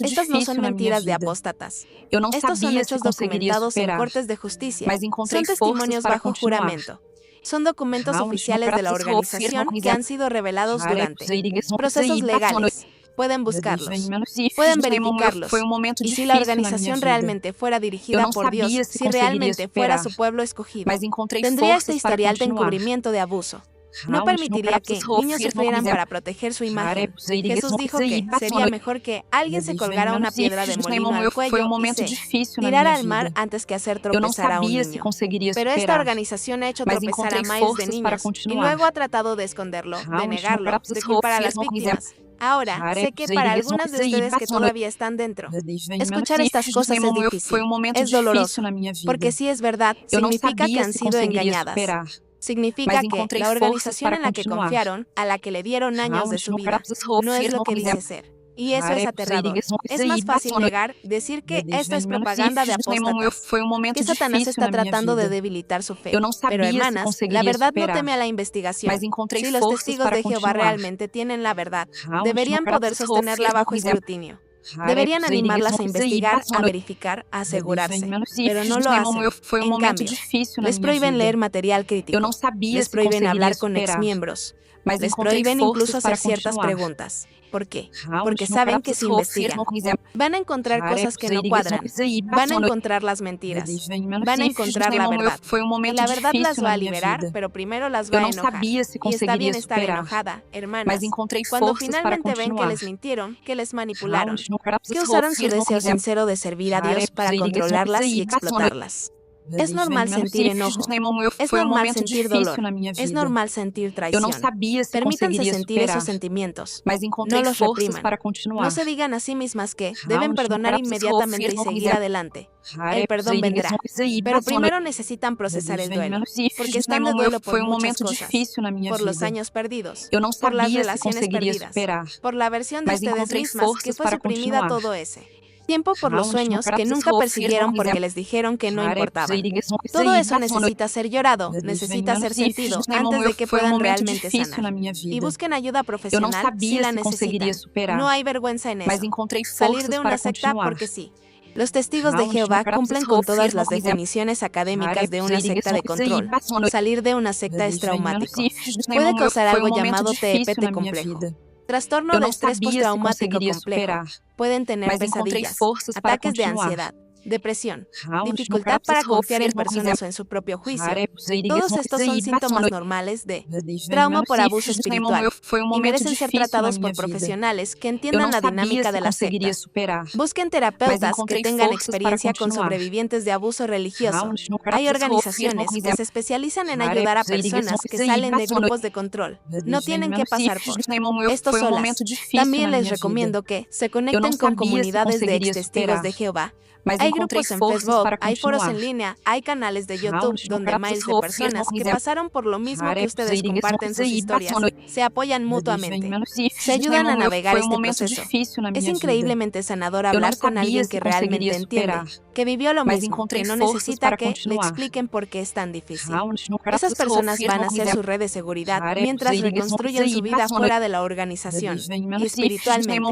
estas no son mentiras de apóstatas. Estos son hechos documentados en cortes de justicia. Son testimonios bajo juramento. Son documentos oficiales de la organización que han sido revelados durante procesos legales. Pueden buscarlos, pueden verificarlos. Y si la organización realmente fuera dirigida por Dios, si realmente fuera su pueblo escogido, tendría este historial de encubrimiento de abuso. No permitiría que niños sufrieran para proteger su imagen. Jesús dijo que sería mejor que alguien se colgara una piedra de molino al cuello y se tirara al mar antes que hacer tropezar a un niño. Pero esta organización ha hecho tropezar a miles de niños y luego ha tratado de esconderlo, de negarlo, de culpar a las víctimas. Ahora, sé que para algunas de ustedes que todavía están dentro, escuchar estas cosas es difícil, es doloroso, porque si es verdad, significa que han sido engañadas. Significa que la organización en la que confiaron, a la que le dieron años de su vida, no es lo que dice ser. Y eso es aterrador. Es más fácil negar, decir que esto es propaganda de apóstatas, que Satanás está tratando de debilitar su fe. Pero hermanas, la verdad no teme a la investigación. Si los testigos de Jehová realmente tienen la verdad, deberían poder sostenerla bajo escrutinio. Deberían animarlas a investigar, a verificar, a asegurarse, pero no lo hacen. En cambio, les prohíben leer material crítico, les prohíben hablar con exmiembros, les prohíben incluso hacer ciertas preguntas. ¿Por qué? Porque saben que si investigan, van a encontrar cosas que no cuadran, van a encontrar las mentiras, van a encontrar la verdad. Y la verdad las va a liberar, pero primero las va a enojar. Y está bien estar enojada, hermanas, cuando finalmente ven que les mintieron, que les manipularon, que usaron su deseo sincero de servir a Dios para controlarlas y explotarlas. Es normal sentir enojo, es normal sentir dolor, es normal sentir traición. Permítanse sentir esos sentimientos, no los repriman. No se digan a sí mismas que deben perdonar inmediatamente y seguir adelante. El perdón vendrá, pero primero necesitan procesar el duelo, porque están de duelo por muchas cosas, por los años perdidos, por las relaciones perdidas, por la versión de ustedes mismas que fue suprimida todo ese. Tiempo por los sueños que nunca persiguieron porque les dijeron que no importaban. Todo eso necesita ser llorado, necesita ser sentido antes de que puedan realmente sanar. Y busquen ayuda profesional si la necesitan. No hay vergüenza en eso. Salir de una secta porque sí. Los testigos de Jehová cumplen con todas las definiciones académicas de una secta de control. Salir de una secta es traumático. Puede causar algo llamado TEPT complejo. Trastorno de estrés postraumático complejo. Pueden tener pesadillas, ataques de ansiedad, depresión, dificultad para confiar en personas o en su propio juicio. Todos estos son síntomas normales de trauma por abuso espiritual y merecen ser tratados por profesionales que entiendan la dinámica de las sectas. Busquen terapeutas que tengan experiencia con sobrevivientes de abuso religioso. Hay organizaciones que se especializan en ayudar a personas que salen de grupos de control. No tienen que pasar por esto solas. También les recomiendo que se conecten con comunidades de ex testigos de Jehová. Hay grupos en Facebook, hay foros en línea, hay canales de YouTube donde miles de personas que pasaron por lo mismo que ustedes comparten sus historias, se apoyan mutuamente, se ayudan a navegar este proceso. Es increíblemente sanador hablar con alguien que realmente entiende, que vivió lo mismo, que no necesita que le expliquen por qué es tan difícil. Esas personas van a ser su red de seguridad mientras reconstruyen su vida fuera de la organización y espiritualmente.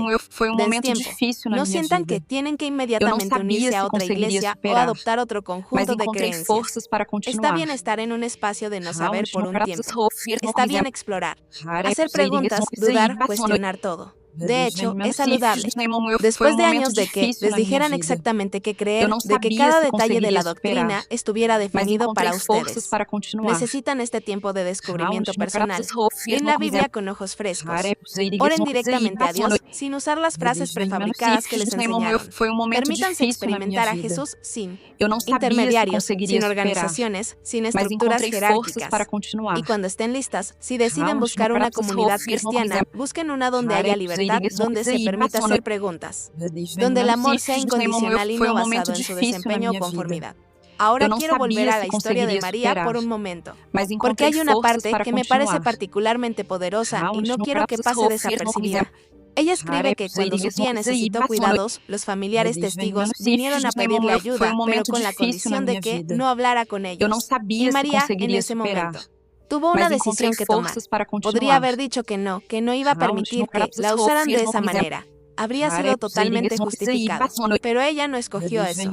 Den tiempo. No sientan que tienen que inmediatamente unirse a otra iglesia o adoptar otro conjunto de creencias. Está bien estar en un espacio de no saber por un tiempo. Está bien explorar, hacer preguntas, dudar, cuestionar todo. De hecho, es saludable. Después de años de que les dijeran exactamente qué creer, de que cada detalle de la doctrina estuviera definido para ustedes, necesitan este tiempo de descubrimiento personal. Leen la Biblia con ojos frescos. Oren directamente a Dios sin usar las frases prefabricadas que les enseñaron. Permítanse experimentar a Jesús sin intermediarios, sin organizaciones, sin estructuras jerárquicas. Y cuando estén listas, si deciden buscar una comunidad cristiana, busquen una donde haya libertad, donde se permita hacer preguntas, donde el amor sea incondicional y no basado en su desempeño o conformidad. Ahora Eu não quiero volver sabia a la se historia de conseguiria María superar, por un momento, mas porque encontrei hay una forças parte para que me parece continuar. particularmente poderosa y no quiero que pase desapercibida. Ella escribe que cuando su tía necesitó cuidados, los familiares testigos vinieron a pedirle ayuda, pero con la condición de que no hablara con Eu ellos. não sabia Y se María, en conseguiria ese superar, momento, tuvo una mas encontrei decisión que tomar. forças para Podría continuar. haber dicho que no iba a permitir que la usaran de esa manera. Habría sido totalmente justificado. Pero ella no escogió eso.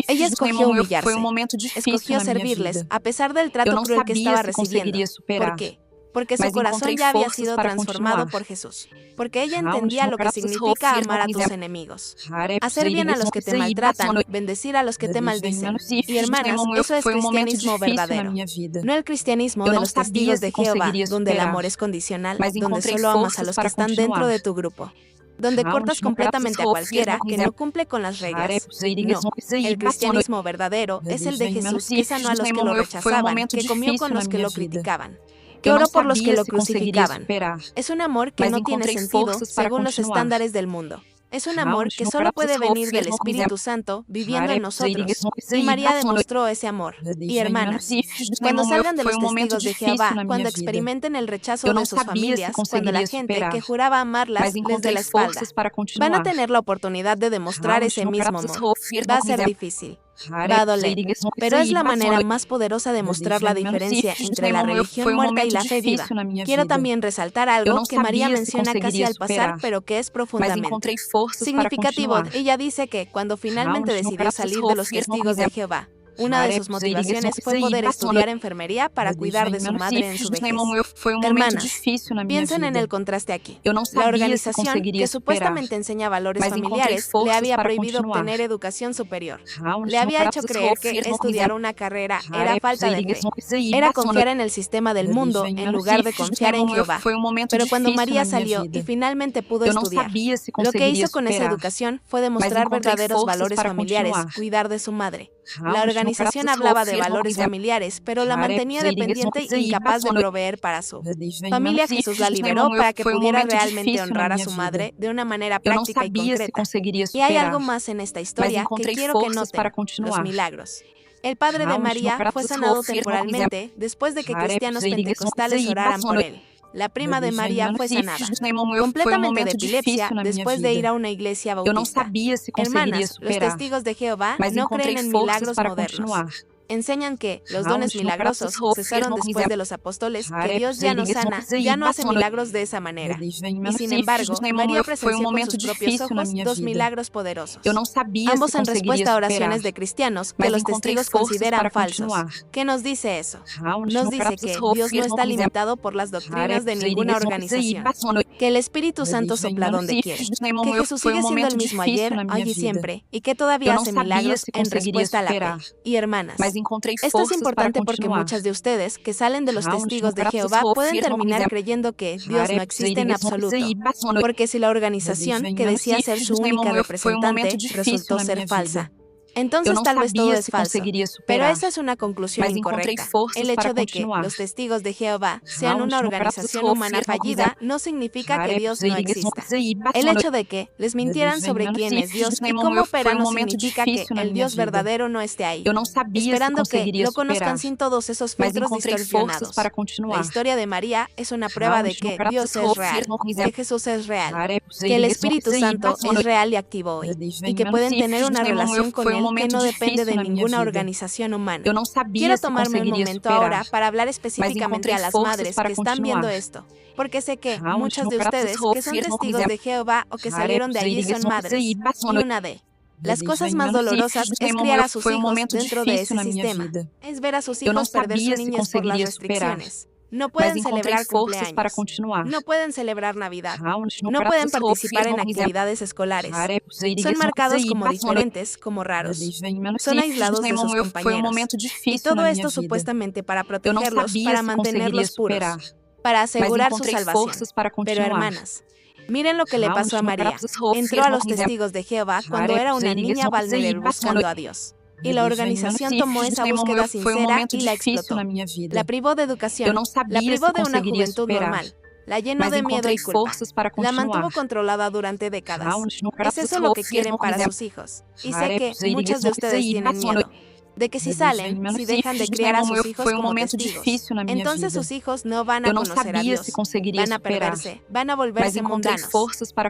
Ella escogió humillarse. Foi momento difícil Escogió na minha servirles vida. a pesar del Eu trato não cruel que sabia estaba se recibiendo. conseguiria superar, ¿Por qué? Porque su mas corazón encontrei ya había forças sido para transformado continuar. por Jesús. Porque ella entendía lo que significa amar a tus enemigos. Hacer bien a los que te maltratan, bendecir a los que te maldicen. Y hermanas, eso es Foi momento cristianismo difícil na verdadero. minha vida. No el cristianismo Eu de não los sabia testigos se de Jehová, conseguiria donde el superar, amor es condicional, mas donde encontrei solo amas a forças los que para están dentro continuar. de tu grupo, donde cortas completamente a cualquiera que no cumple con las reglas. No, el cristianismo verdadero es el de Jesús que sanó a los que lo rechazaban, que comió con los que lo criticaban, que Eu não oró por los que sabia lo se conseguiria crucificaban. superar, Es un amor que mas no tiene encontrei sentido forças para según los continuar. estándares del mundo. Es un amor que solo puede venir del Espíritu Santo viviendo en nosotros. Y María demostró ese amor. Y hermanas, cuando salgan de los testigos de Jehová, cuando experimenten el rechazo de sus familias, cuando la gente que juraba amarlas mas les dé encontrei la espalda, forças para van a continuar. tener la oportunidad de demostrar ese mismo amor. Va a ser difícil. Va a doler, pero es la manera más poderosa de mostrar la diferencia entre la religión muerta y la fe viva. Quiero también resaltar algo que María menciona casi al pasar, pero que es Mas profundamente encontrei forças para significativo. continuar. Ella dice que cuando finalmente decidió salir de los testigos de Jehová, una de sus motivaciones fue poder estudiar enfermería para cuidar de su madre en su vejez. Foi momento Hermanas, difícil na minha piensen en vida. el contraste aquí. Eu não La sabia se organización conseguiria que superar, supuestamente enseña valores mas encontrei familiares le forças había para prohibido continuar. obtener educación superior. Raul, Le había hecho creer que estudiar una carrera era falta de fe. Era confiar en el sistema del mundo en lugar de confiar en Jehová. Foi momento Pero cuando difícil María na minha salió vida. y finalmente pudo Eu não estudiar, sabia se lo que conseguiria hizo con esa superar, educación fue demostrar encontrei verdaderos forças valores para familiares, continuar. cuidar de su madre. Raul, La organización hablaba de valores familiares, pero la mantenía dependiente e incapaz de proveer para su familia. Jesús la liberó para que pudiera realmente honrar a su madre de una manera Eu não práctica y sabia se concreta. conseguiria Y hay superar, algo más en esta mas historia que encontrei quiero que forças noten: para los continuar. milagros. El padre de Raul, María no fue pratos sanado offered, temporalmente después de que Haré, cristianos pues, pentecostales oraran por él. La prima de María fue sanada completamente de epilepsia después de ir a una iglesia Eu não bautista. sabia se conseguiria Hermanas, los superar, testigos de Jehová mas no encontrei creen en forças milagros para modernos. continuar. Enseñan que los Raul, dones no milagrosos pratos cesaron offered, después de los apóstoles, que Haré, Dios ya no pues, sana, ya no hace milagros de esa manera. Y sin embargo, María presenció con sus propios ojos dos milagros poderosos. Eu não sabia Ambos se en conseguiria respuesta a superar, oraciones de cristianos que mas los encontrei testigos forças consideran para falsos. continuar. ¿Qué nos dice eso? Raul, Nos no dice pratos que offered, Dios no está limitado por las doctrinas de ninguna organización, que el Espíritu Santo sopla donde quiere, que Jesús sigue siendo el mismo ayer, hoy y siempre, y que todavía Eu não hace sabia milagros se en conseguiria respuesta a la superar, fe. Y hermanas, mas encontrei esto es forças para importante porque continuar. muchas de ustedes que salen de los Raul, testigos de no Jehová pratos pueden offered, terminar creyendo que Dios Haré, no existe en pues, absoluto, porque porque si la organización que decía ser su única representante resultó ser falsa, entonces tal vez todo es falso. Pero esa es una conclusión mas encontrei incorrecta. forças El hecho para de que continuar. los testigos de Jehová sean Raul, una no organización pratos humana offered, fallida no significa que Haré, Dios pues, no exista. El hecho de que les mintieran sobre quién es Dios y cómo opera no significa que el Dios verdadero no esté ahí, Eu não sabia se esperando que conseguiria lo conozcan superar, sin todos esos mas filtros encontrei distorsionados. forças para La continuar. historia de María es una prueba de que Dios es real, que Jesús es real, Haré, que el Espíritu Santo es real y activo hoy, y que pueden tener una relación con Él que no depende de ninguna organización humana. Eu não sabia Quiero se tomarme un conseguiria momento superar, ahora para hablar específicamente encontrei a las forças madres para que están viendo continuar. esto, porque sé que Raul, muchas no de pratos ustedes que son offered, testigos de Jehová o que Haré, salieron de pues, allí son madres, y una de las cosas más Mas dolorosas es criar a sus foi hijos momento dentro de ese difícil na minha sistema, vida. es ver a sus Eu não hijos perder su sabia se niñez por las conseguiria superar, restricciones. No mas pueden encontrei celebrar forças para cumpleaños, continuar. no pueden celebrar Navidad, Raul, no pueden pratos participar en offered, actividades escolares. Haré, pues, Son marcados como diferentes, como raros. Son aislados de sus Foi compañeros. momento Y difícil todo na minha esto vida. supuestamente para Eu não protegerlos, sabia para se conseguiria mantenerlos puros, superar, para mas asegurar su encontrei salvación. forças para Pero continuar. hermanas, miren lo que le Raul, pasó a María. pratos offered, Entró a los testigos de Jehová cuando era una niña vulnerable buscando a Dios. Y la organización tomó esa búsqueda sincera y la explotó. La privó de Eu educación, não la sabia se privó de una conseguiria juventud superar, normal, la llenó mas de miedo y encontrei culpa. forças para La continuar. mantuvo controlada durante décadas. Raul, ¿Es eso lo que quieren para sus hijos? Y sé que muchas de ustedes tienen miedo de que si salen, si dejan de criar a sus hijos como testigos, entonces sus hijos no van a conocer a Dios, van a perderse, van a volverse mundanos.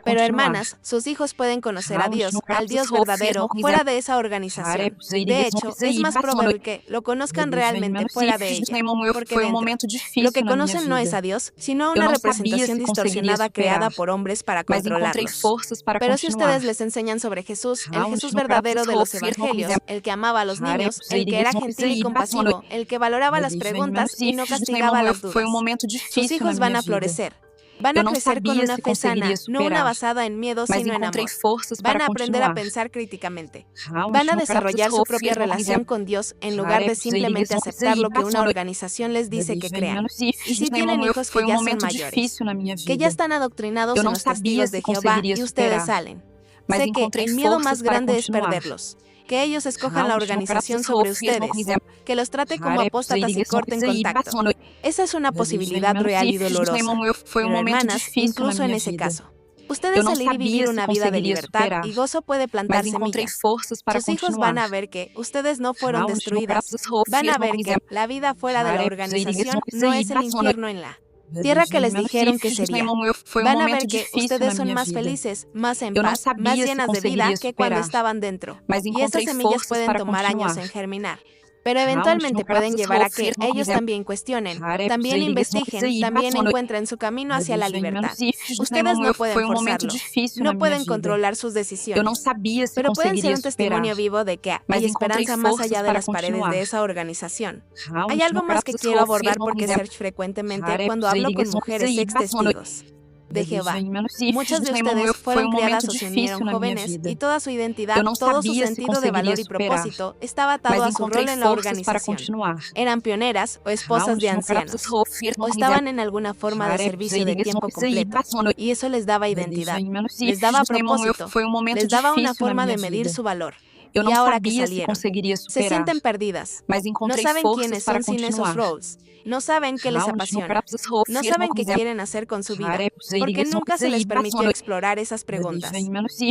Pero hermanas, sus hijos pueden conocer a Dios, al Dios verdadero, fuera de esa organización. De hecho, es más probable que lo conozcan realmente fuera de ella, porque dentro, lo que conocen no es a Dios, sino una representación distorsionada creada por hombres para controlarlos. Pero si ustedes les enseñan sobre Jesús, el Jesús verdadero de los evangelios, el que amaba a los niños, el que era gentil y compasivo, el que valoraba las preguntas y no castigaba las dudas, sus hijos van a florecer. Van a crecer con una fe sana, no una basada en miedo, sino en amor. Van a aprender a pensar críticamente. Van a desarrollar su propia relación con Dios en lugar de simplemente aceptar lo que una organización les dice que crean. Y si tienen hijos que ya son mayores, que ya están adoctrinados en los testigos de Jehová y ustedes salen, sé que el miedo más grande es perderlos. Que ellos escojan la organización sobre ustedes, que los trate como apóstatas y corten contacto. Esa es una posibilidad real y dolorosa. Pero hermanas, incluso en ese caso, ustedes salir y vivir una vida de libertad y gozo puede plantar semillas. Sus hijos van a ver que ustedes no fueron destruidas. Van a ver que la vida fuera de la organización no es el infierno en la tierra que les dijeron que sería. Van a ver que ustedes son más felices, más en paz, más llenas de vida que cuando estaban dentro. Y esas semillas pueden tomar años en germinar. Pero eventualmente pueden llevar a que ellos también cuestionen, también investiguen, también encuentren su camino hacia la libertad. Ustedes no pueden forzarlo, no pueden controlar sus decisiones, pero pueden ser un testimonio vivo de que hay esperanza más allá de las paredes de esa organización. Hay algo más que quiero abordar porque Serge frecuentemente cuando hablo con mujeres ex testigos de Jehová. Muchas de ustedes fueron criadas o se unieron jóvenes y toda su identidad, todo su sentido de valor y propósito estaba atado a su rol en la organización. Eran pioneras o esposas de ancianos o estaban en alguna forma de servicio de tiempo completo y eso les daba identidad, les daba propósito, les daba una forma de medir su valor. Y ahora que salieron, se sienten perdidas. No saben quiénes son sin esos roles. No saben qué les apasiona. No saben qué quieren hacer con su vida. Porque nunca se les permitió explorar esas preguntas.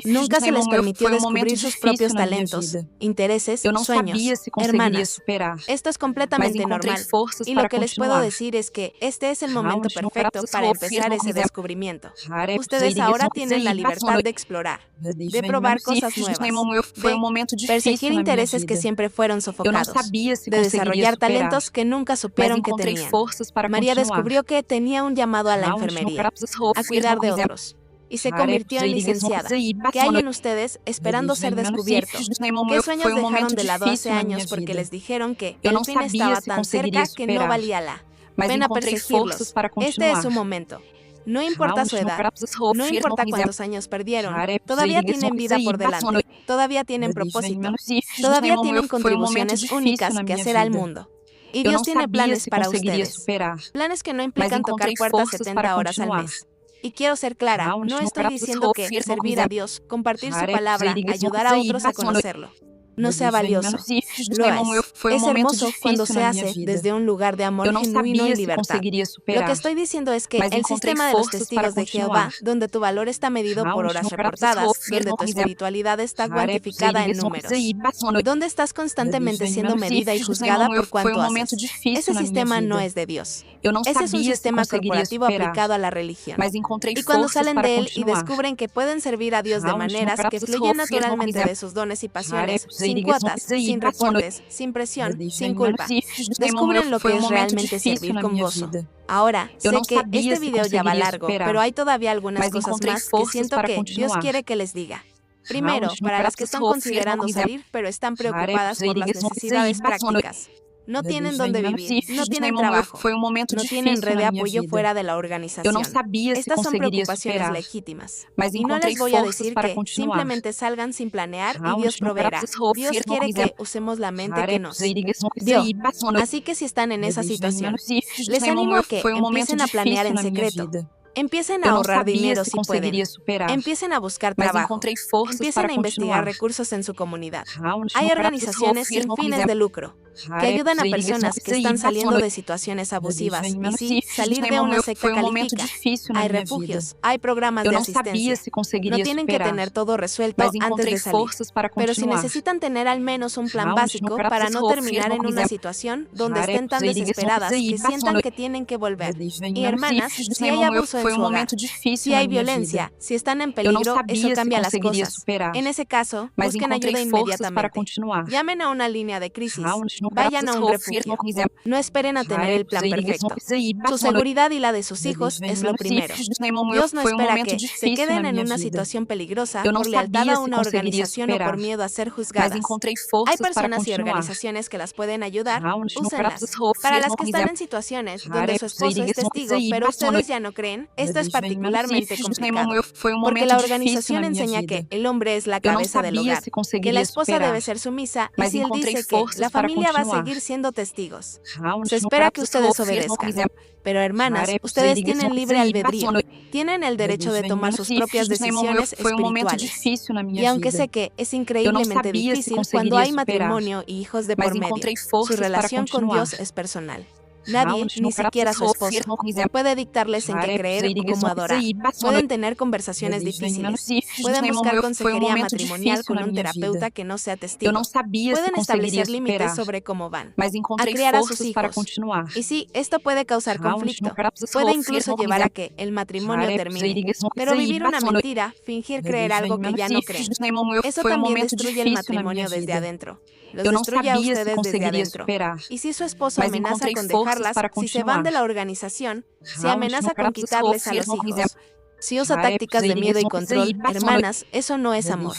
Nunca se les permitió descubrir sus propios talentos, intereses, sueños. Hermanas, esto es completamente normal. Y lo que les puedo decir es que este es el momento perfecto para empezar ese descubrimiento. Ustedes ahora tienen la libertad de explorar, de probar cosas nuevas, de perseguir intereses que siempre fueron sofocados, de desarrollar talentos que nunca supieron que tenían. María descubrió que tenía un llamado a la enfermería, a cuidar de otros, y se convirtió en licenciada. ¿Qué hay en ustedes esperando ser descubierto? ¿Qué sueños dejaron de lado hace años porque les dijeron que el fin estaba tan cerca que no valía la pena perseguirlos? Este es su momento. No importa su edad, no importa cuántos años perdieron, todavía tienen vida por delante, todavía tienen propósito, todavía tienen contribuciones únicas que hacer al mundo. Y Dios tiene planes para ustedes, planes que no implican tocar puertas 70 horas al mes. Y quiero ser clara, no estoy diciendo que servir a Dios, compartir su palabra, ayudar a otros a conocerlo, no sea valioso. Lo es. Es hermoso cuando se hace desde un lugar de amor genuino y libertad. Lo que estoy diciendo es que el sistema de los testigos de Jehová, donde tu valor está medido por horas reportadas, donde tu espiritualidad está cuantificada en números, donde estás constantemente siendo medida y juzgada por cuanto haces, ese sistema no es de Dios. Ese es un sistema corporativo aplicado a la religión. Y cuando salen de él y descubren que pueden servir a Dios de maneras que fluyen naturalmente de sus dones y pasiones, sin cuotas, sin reportes, sin presión, sin culpa, descubren lo que es realmente servir con gozo. Ahora, sé que este video ya va largo, pero hay todavía algunas cosas más que siento que Dios quiere que les diga. Primero, para las que están considerando salir, pero están preocupadas por las necesidades prácticas. No tienen dónde vivir, no tienen trabajo, no tienen red de apoyo fuera de la organización. Estas son preocupaciones legítimas. Y no les voy a decir que simplemente salgan sin planear y Dios proveerá. Dios quiere que usemos la mente que nos dio. Así que si están en esa situación, les animo a que empiecen a planear en secreto. Empiecen a ahorrar dinero si pueden. Empiecen a buscar trabajo. Empiecen a investigar recursos en su comunidad. Hay organizaciones sin fines de lucro. que ayudan a personas que están saliendo de situaciones abusivas y sí, salir de una secta califica. Hay refugios, hay programas de asistencia. No tienen que tener todo resuelto antes de salir. Pero si necesitan tener al menos un plan básico para no terminar en una situación donde estén tan desesperadas que sientan que tienen que volver. Y hermanas, si hay abuso en su hogar, si hay violencia, si están en peligro, eso cambia las cosas. En ese caso, busquen ayuda inmediatamente. Llamen a una línea de crisis. Vayan a un refugio. No esperen a tener el plan perfecto. Su seguridad y la de sus hijos es lo primero. Dios no espera que se queden en una situación peligrosa por lealtad a una organización o por miedo a ser juzgadas. Hay personas y organizaciones que las pueden ayudar. Úsenlas. Para las que están en situaciones donde su esposo es testigo, pero ustedes ya no creen, esto es particularmente complicado. Porque la organización enseña que el hombre es la cabeza del hogar, que la esposa debe ser sumisa y si él dice que la familia va a seguir siendo testigos. Se espera que ustedes obedezcan. Pero hermanas, ustedes tienen libre albedrío. Tienen el derecho de tomar sus propias decisiones espirituales. Y aunque sé que es increíblemente difícil cuando hay matrimonio y hijos de por medio, su relación con Dios es personal. Nadie, ni siquiera su esposo, puede dictarles en qué creer o cómo adorar. Pueden tener conversaciones difíciles. Pueden buscar consejería matrimonial con un terapeuta que no sea testigo. Pueden establecer límites sobre cómo van a criar a sus hijos. Y sí, esto puede causar conflicto. Puede incluso llevar a que el matrimonio termine. Pero vivir una mentira, fingir creer algo que ya no creen, eso también destruye el matrimonio desde adentro. Los destruye a ustedes desde adentro. Y si su esposo amenaza con dejarlas, si se van de la organización, si amenaza con quitarles a los hijos, si usa tácticas de miedo y control, hermanas, eso no es amor.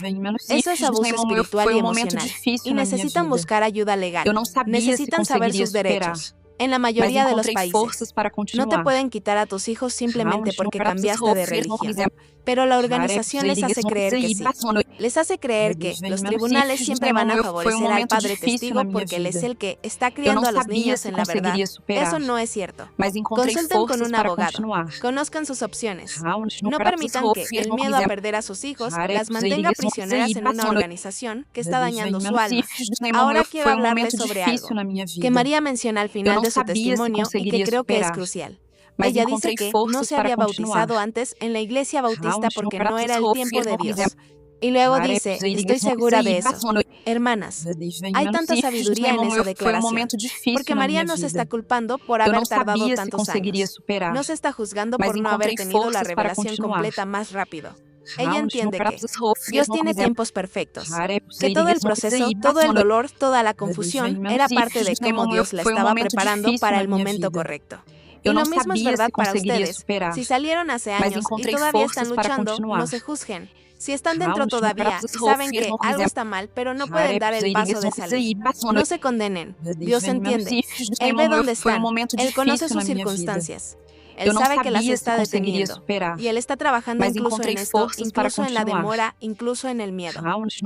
Eso es abuso espiritual y emocional. Y necesitan buscar ayuda legal. Necesitan saber sus derechos. En la mayoría de los países, no te pueden quitar a tus hijos simplemente porque cambiaste de religión. Pero la organización les hace creer que sí. Les hace creer que los tribunales siempre van a favorecer al padre testigo porque él es el que está criando a los niños en la verdad. Eso no es cierto. Consulten con un abogado. Conozcan sus opciones. No permitan que el miedo a perder a sus hijos las mantenga prisioneras en una organización que está dañando su alma. Ahora quiero hablarles sobre algo que María menciona al final de su testimonio y que creo que es crucial. Ella dice que no se había bautizado antes en la iglesia bautista porque no era el tiempo de Dios. Y luego dice, estoy segura de eso. Hermanas, hay tanta sabiduría en esa declaración, porque María no se está culpando por haber tardado tantos años. No se está juzgando por no haber tenido la revelación completa más rápido. Ella entiende que Dios tiene tiempos perfectos, que todo el proceso, todo el dolor, toda la confusión era parte de cómo Dios la estaba preparando para el momento correcto. Y lo mismo es verdad para ustedes. Si salieron hace años y todavía están luchando, no se juzguen. Si están dentro todavía y saben que algo está mal, pero no pueden dar el paso de salir, no se condenen. Dios entiende. Él ve dónde están. Él conoce sus circunstancias. Él sabe que las está deteniendo. Y Él está trabajando incluso en esto, incluso en la demora, incluso en el miedo.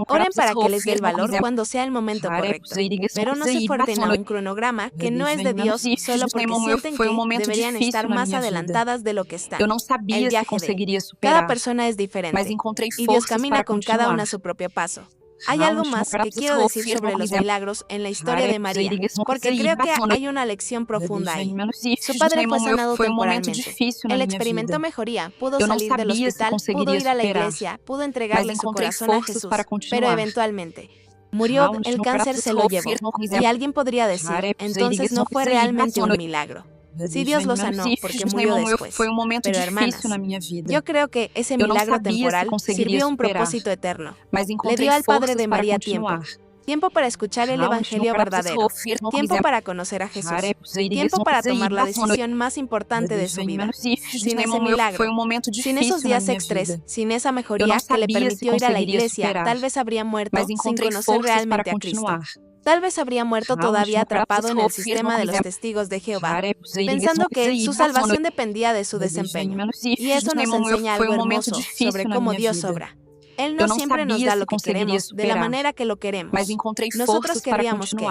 Oren para que les dé el valor cuando sea el momento correcto. Pero no se fuerten a un cronograma que no es de Dios solo porque sienten que deberían estar más adelantadas de lo que están. El viaje de cada persona es diferente. Y Dios camina con cada una a su propio paso. Hay algo más que quiero decir sobre los milagros en la historia de María, porque creo que hay una lección profunda ahí. Su padre fue sanado temporalmente. Él experimentó mejoría, pudo salir del hospital, pudo ir a la iglesia, pudo entregarle su corazón a Jesús, pero eventualmente murió, el cáncer se lo llevó. Y alguien podría decir, entonces no fue realmente un milagro. Sí, Dios lo sanó porque murió después. Pero hermanas, yo creo que ese milagro temporal sirvió un propósito eterno. Le dio al padre de María tiempo. Tiempo para escuchar el evangelio verdadero. Tiempo para conocer a Jesús. Tiempo para tomar la decisión más importante de su vida. Sin ese milagro, sin esos días extras, sin esa mejoría que le permitió ir a la iglesia, tal vez habría muerto sin conocer realmente a Cristo. Tal vez habría muerto todavía atrapado en el sistema de los testigos de Jehová, pensando que su salvación dependía de su desempeño. Y eso nos enseña algo hermoso sobre cómo Dios obra. Él no siempre nos da lo que queremos, de la manera que lo queremos. Nosotros queríamos que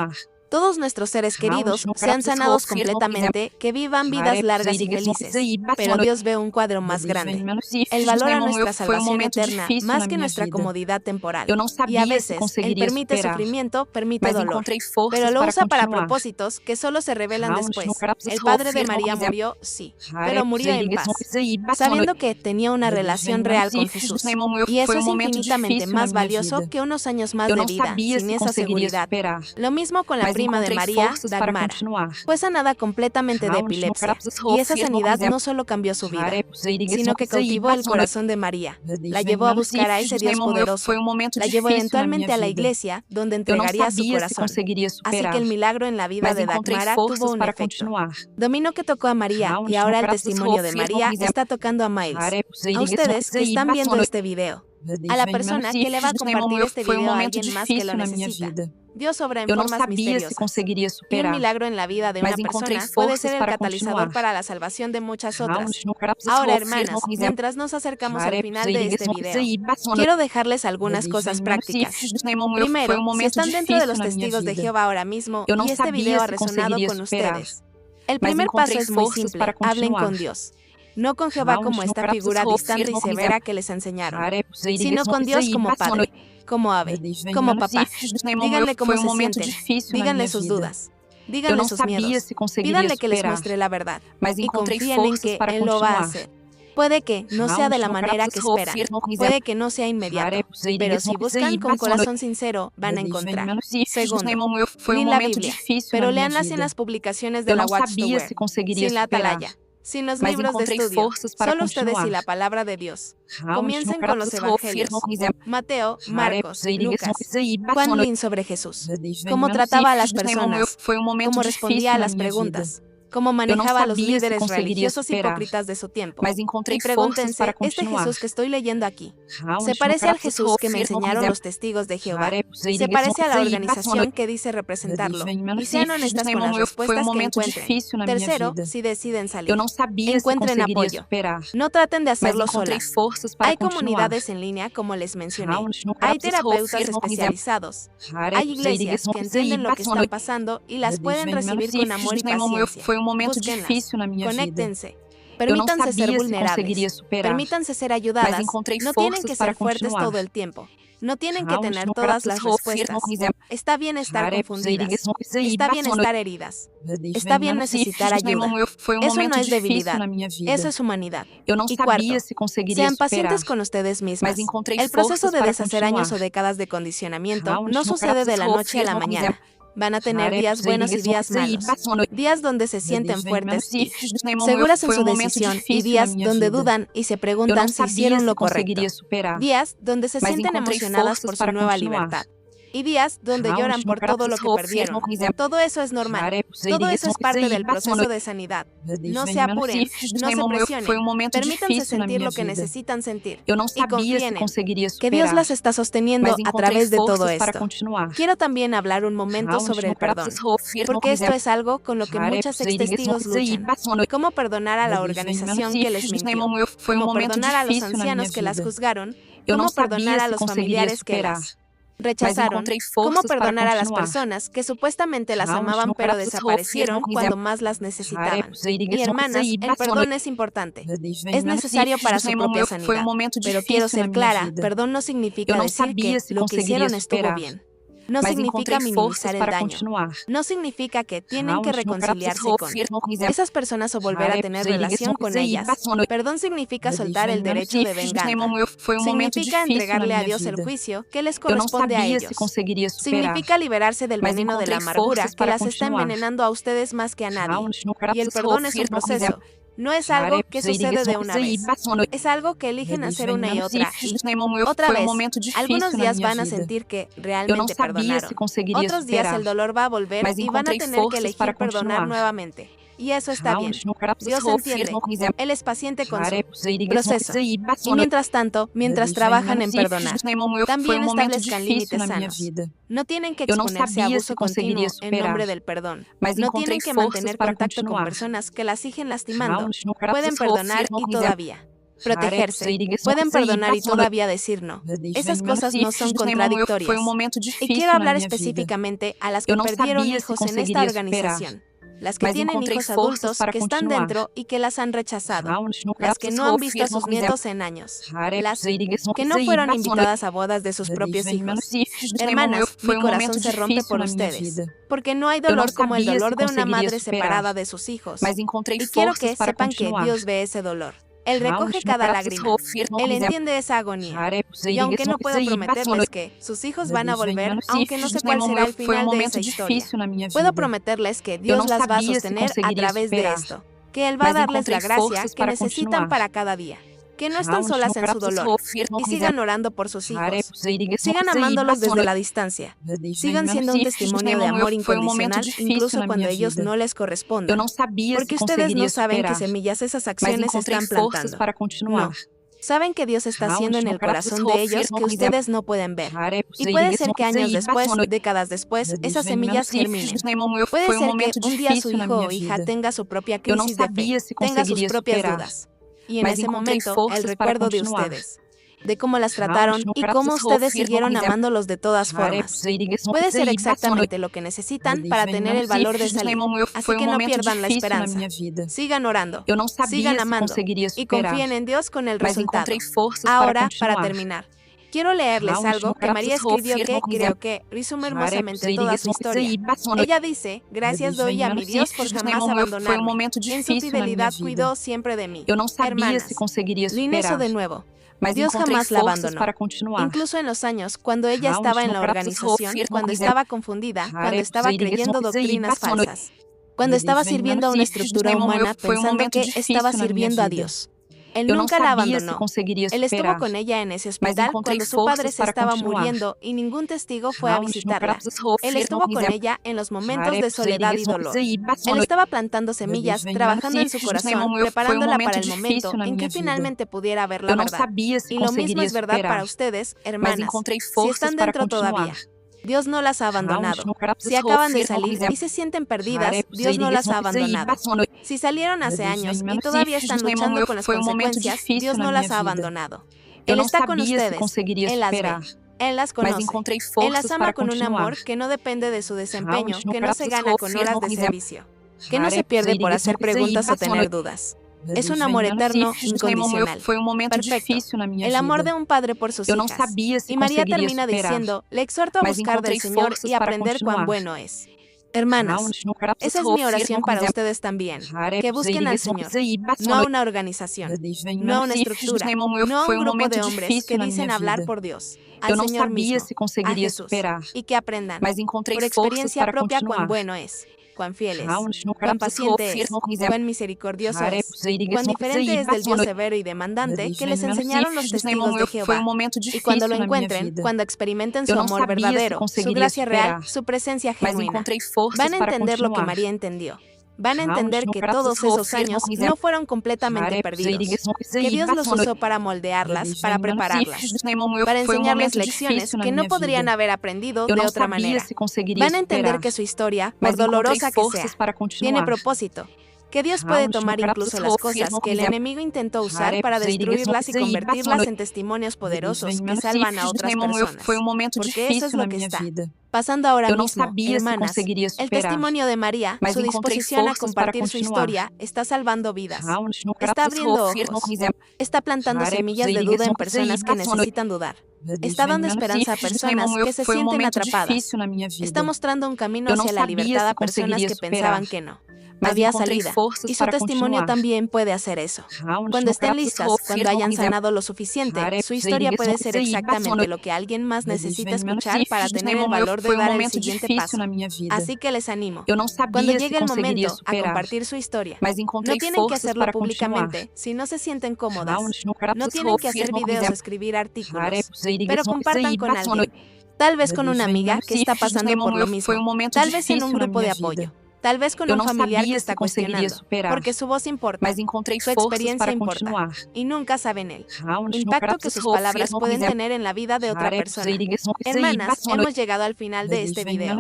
Todos nuestros seres queridos sean sanados completamente, que vivan vidas largas y felices. Pero Dios ve un cuadro más grande. Él valora nuestra salvación eterna más que nuestra comodidad temporal. Y a veces, Él permite sufrimiento, permite dolor. Pero lo usa para propósitos que solo se revelan después. El padre de María murió, sí, pero murió en paz, sabiendo que tenía una relación real con Jesús. Y eso es infinitamente más valioso que unos años más de vida, sin esa seguridad. Lo mismo con la prima de María, Dagmara. Fue sanada completamente de epilepsia. Y esa sanidad no solo cambió su vida, sino que cautivó el corazón de María. La llevó a buscar a ese Dios poderoso. La llevó eventualmente a la iglesia, donde entregaría su corazón. Así que el milagro en la vida de Dagmara tuvo un efecto. Dominó que tocó a María, y ahora el testimonio de María está tocando a Miles. A ustedes que están viendo este video, a la persona que le va a compartir este video a alguien más que lo necesita. Dios obra en formas misteriosas. Y un milagro en la vida de una persona puede ser el catalizador para la salvación de muchas otras. Ahora, hermanas, mientras nos acercamos al final de este video, quiero dejarles algunas cosas prácticas. Primero, si están dentro de los testigos de Jehová ahora mismo y este video ha resonado con ustedes, el primer paso es muy simple: hablen con Dios. No con Jehová como esta figura distante y severa que les enseñaron, sino con Dios como Padre, como Ave, como Papá. Díganle cómo se sienten, díganle sus dudas, díganle sus miedos, pídanle que les muestre la verdad y confíen en que Él lo va a hacer. Puede que no sea de la manera que esperan, puede que no sea inmediato, pero si buscan con corazón sincero, van a encontrar. Segundo, ni la Biblia, pero léanlas en las publicaciones de la Watchtower, sin la atalaya, sin los libros de estudio, solo ustedes y la palabra de Dios. Comiencen con los evangelios: Mateo, Marcos, Lucas. Juan Lin sobre Jesús, cómo trataba a las personas, cómo respondía a las preguntas, cómo manejaba a los líderes religiosos hipócritas de su tiempo. Y pregúntense, ¿este Jesús que estoy leyendo aquí se parece al Jesús que me enseñaron los testigos de Jehová? ¿Se parece a la organización que dice representarlo? Y sean honestas con las respuestas que encuentren. Tercero, si deciden salir, encuentren apoyo. No traten de hacerlo solas. Hay comunidades en línea, como les mencioné. Hay terapeutas especializados. Hay iglesias que entienden lo que está pasando y las pueden recibir con amor y paciencia. Búsquenlas, conéctense, permítanse ser vulnerables, permítanse ser ayudadas. No tienen que ser fuertes todo el tiempo. No tienen que tener todas las respuestas. Está bien estar confundidas. Está bien estar heridas. Está bien necesitar ayuda. Eso no es debilidad. Eso es humanidad. Y cuarto, sean pacientes con ustedes mismas. El proceso de deshacer años o décadas de condicionamiento no sucede de la noche a la mañana. Van a tener días buenos y días malos, días donde se sienten fuertes y seguras en su decisión, y días donde dudan y se preguntan si hicieron lo correcto, días donde se sienten emocionadas por su nueva libertad, y días donde lloran por todo lo que perdieron. Todo eso es normal. Todo eso es parte del proceso de sanidad. No se apuren, no se presionen. Permítanse sentir lo que necesitan sentir. Y confíen en que Dios las está sosteniendo a través de todo esto. Quiero también hablar un momento sobre el perdón, porque esto es algo con lo que muchas ex-testigos luchan. Cómo perdonar a la organización que les mintió. Cómo perdonar a los ancianos que las juzgaron. Cómo perdonar a los familiares que las rechazaron. Cómo perdonar a las personas que supuestamente las amaban pero desaparecieron cuando más las necesitaban. Y hermanas, el perdón es importante. Es necesario para su propia sanidad. Pero quiero ser clara, perdón no significa decir que lo que hicieron estuvo bien. No significa minimizar el daño. No significa que tienen que reconciliarse con esas personas o volver a tener relación con ellas. Perdón significa soltar el derecho de venganza. Significa entregarle a Dios el juicio que les corresponde a ellos. Significa liberarse del veneno de la amargura que las está envenenando a ustedes más que a nadie. Y el perdón es un proceso. No es algo que sucede de una vez. Es algo que eligen hacer una y otra. Y otra vez, algunos días van a sentir que realmente perdonaron. Otros días el dolor va a volver y van a tener que elegir perdonar nuevamente. Y eso está bien. Dios entiende. Él es paciente con su proceso. Y mientras tanto, mientras trabajan en perdonar, también establezcan límites sanos. No tienen que exponerse a abuso continuo en nombre del perdón. No tienen que mantener contacto con personas que las siguen lastimando. Pueden perdonar y todavía protegerse, pueden perdonar y todavía decir no. Esas cosas no son contradictorias. Y quiero hablar específicamente a las que perdieron hijos en esta organización. Las que tienen hijos adultos que están dentro y que las han rechazado. Las que no han visto a sus nietos en años. Las que no fueron invitadas a bodas de sus propios hijos. Hermanas, mi corazón se rompe por ustedes. Porque no hay dolor como el dolor de una madre separada de sus hijos. Y quiero que sepan que Dios ve ese dolor. Él recoge cada lágrima. Él entiende esa agonía. Y aunque no puedo prometerles que sus hijos van a volver, aunque no sé cuál será el final de esa historia, puedo prometerles que Dios las va a sostener a través de esto. Que Él va a darles la gracia que necesitan para cada día. Que no están solas en su dolor. Y sigan orando por sus hijos. Sigan amándolos desde la distancia. Sigan siendo un testimonio de amor incondicional, incluso cuando ellos no les correspondan. Porque ustedes no saben qué semillas esas acciones están plantando. No. Saben que Dios está haciendo en el corazón de ellos que ustedes no pueden ver. Y puede ser que años después, décadas después, esas semillas germinen. Puede ser que un día su hijo o hija tenga su propia crisis de fe, tenga sus propias dudas. Y en ese momento, el recuerdo de ustedes, de cómo las trataron y cómo ustedes siguieron amándolos de todas formas. Puede ser exactamente lo que necesitan para tener el valor de salir. Así que no pierdan la esperanza. Sigan orando, sigan amando y confíen en Dios con el resultado. Ahora, para terminar, quiero leerles algo que María escribió que creo que resume hermosamente toda su historia. Ella dice, gracias doy a mi Dios por jamás abandonarme. En su fidelidad cuidó siempre de mí. Hermanas, Lineso de nuevo. Dios jamás la abandonó. Incluso en los años, cuando ella estaba en la organización, cuando estaba confundida, cuando estaba creyendo doctrinas falsas, cuando estaba sirviendo a una estructura humana pensando que estaba sirviendo a Dios. Él nunca la abandonó. Él estuvo con ella en ese hospital cuando su padre se estaba muriendo y ningún testigo fue a visitarla. Él estuvo con ella en los momentos de soledad y dolor. Él estaba plantando semillas, trabajando en su corazón, preparándola para el momento en que finalmente pudiera ver la verdad. Y lo mismo es verdad para ustedes, hermanas, si están dentro todavía. Dios no las ha abandonado. Si acaban de salir y se sienten perdidas, Dios no las ha abandonado. Si salieron hace años y todavía están luchando con las consecuencias, Dios no las ha abandonado. Él está con ustedes. Él las ve. Él las conoce. Él las ama con un amor que no depende de su desempeño, que no se gana con horas de servicio, que no se pierde por hacer preguntas o tener dudas. Es un amor eterno, incondicional. Perfecto. El amor de un padre por sus hijas. Y María termina diciendo, le exhorto a buscar del Señor y aprender cuán bueno es. Hermanas, esa es mi oración para ustedes también, que busquen al Señor, no a una organización, no a una estructura, no a un grupo de hombres que dicen hablar por Dios, al Señor mismo, a Jesús, y que aprendan por experiencia propia cuán bueno es. Cuán fiel es, cuán paciente es, cuán misericordioso es, cuán diferente es del Dios severo y demandante que les enseñaron los testigos de Jehová. Y cuando lo encuentren, cuando experimenten su amor verdadero, su gracia real, su presencia genuina, van a entender lo que María entendió. Van a entender que todos esos años no fueron completamente perdidos, que Dios los usó para moldearlas, para prepararlas, para enseñarles lecciones que no podrían haber aprendido de otra manera. Van a entender que su historia, por dolorosa que sea, tiene propósito, que Dios puede tomar incluso las cosas que el enemigo intentó usar para destruirlas y convertirlas en testimonios poderosos que salvan a otras personas, porque eso es lo que está pasando ahora mismo, hermanas. El testimonio de María, su disposición a compartir su historia, está salvando vidas, está abriendo ojos, está plantando semillas de duda en personas que necesitan dudar, está dando esperanza a personas que se sienten atrapadas, está mostrando un camino hacia la libertad a personas que pensaban que no. Había salida, y su testimonio también puede hacer eso. Cuando estén listas, cuando hayan sanado lo suficiente, su historia puede ser exactamente lo que alguien más necesita escuchar para tener el valor de dar el siguiente paso. Así que les animo, cuando llegue el momento a compartir su historia, no tienen que hacerlo públicamente si no se sienten cómodas, no tienen que hacer videos o escribir artículos, pero compartan con alguien, tal vez con una amiga que está pasando por lo mismo, tal vez en un grupo de apoyo. Tal vez con Eu un não familiar que sabia está se conseguiria cuestionando, superar, porque su voz importa, mas encontrei su forças experiencia para importa, continuar. y nunca saben el Raunch no impacto que sus palabras pueden tener tener en la vida de otra persona. Hermanas, Hermanas, hemos llegado al final de este video.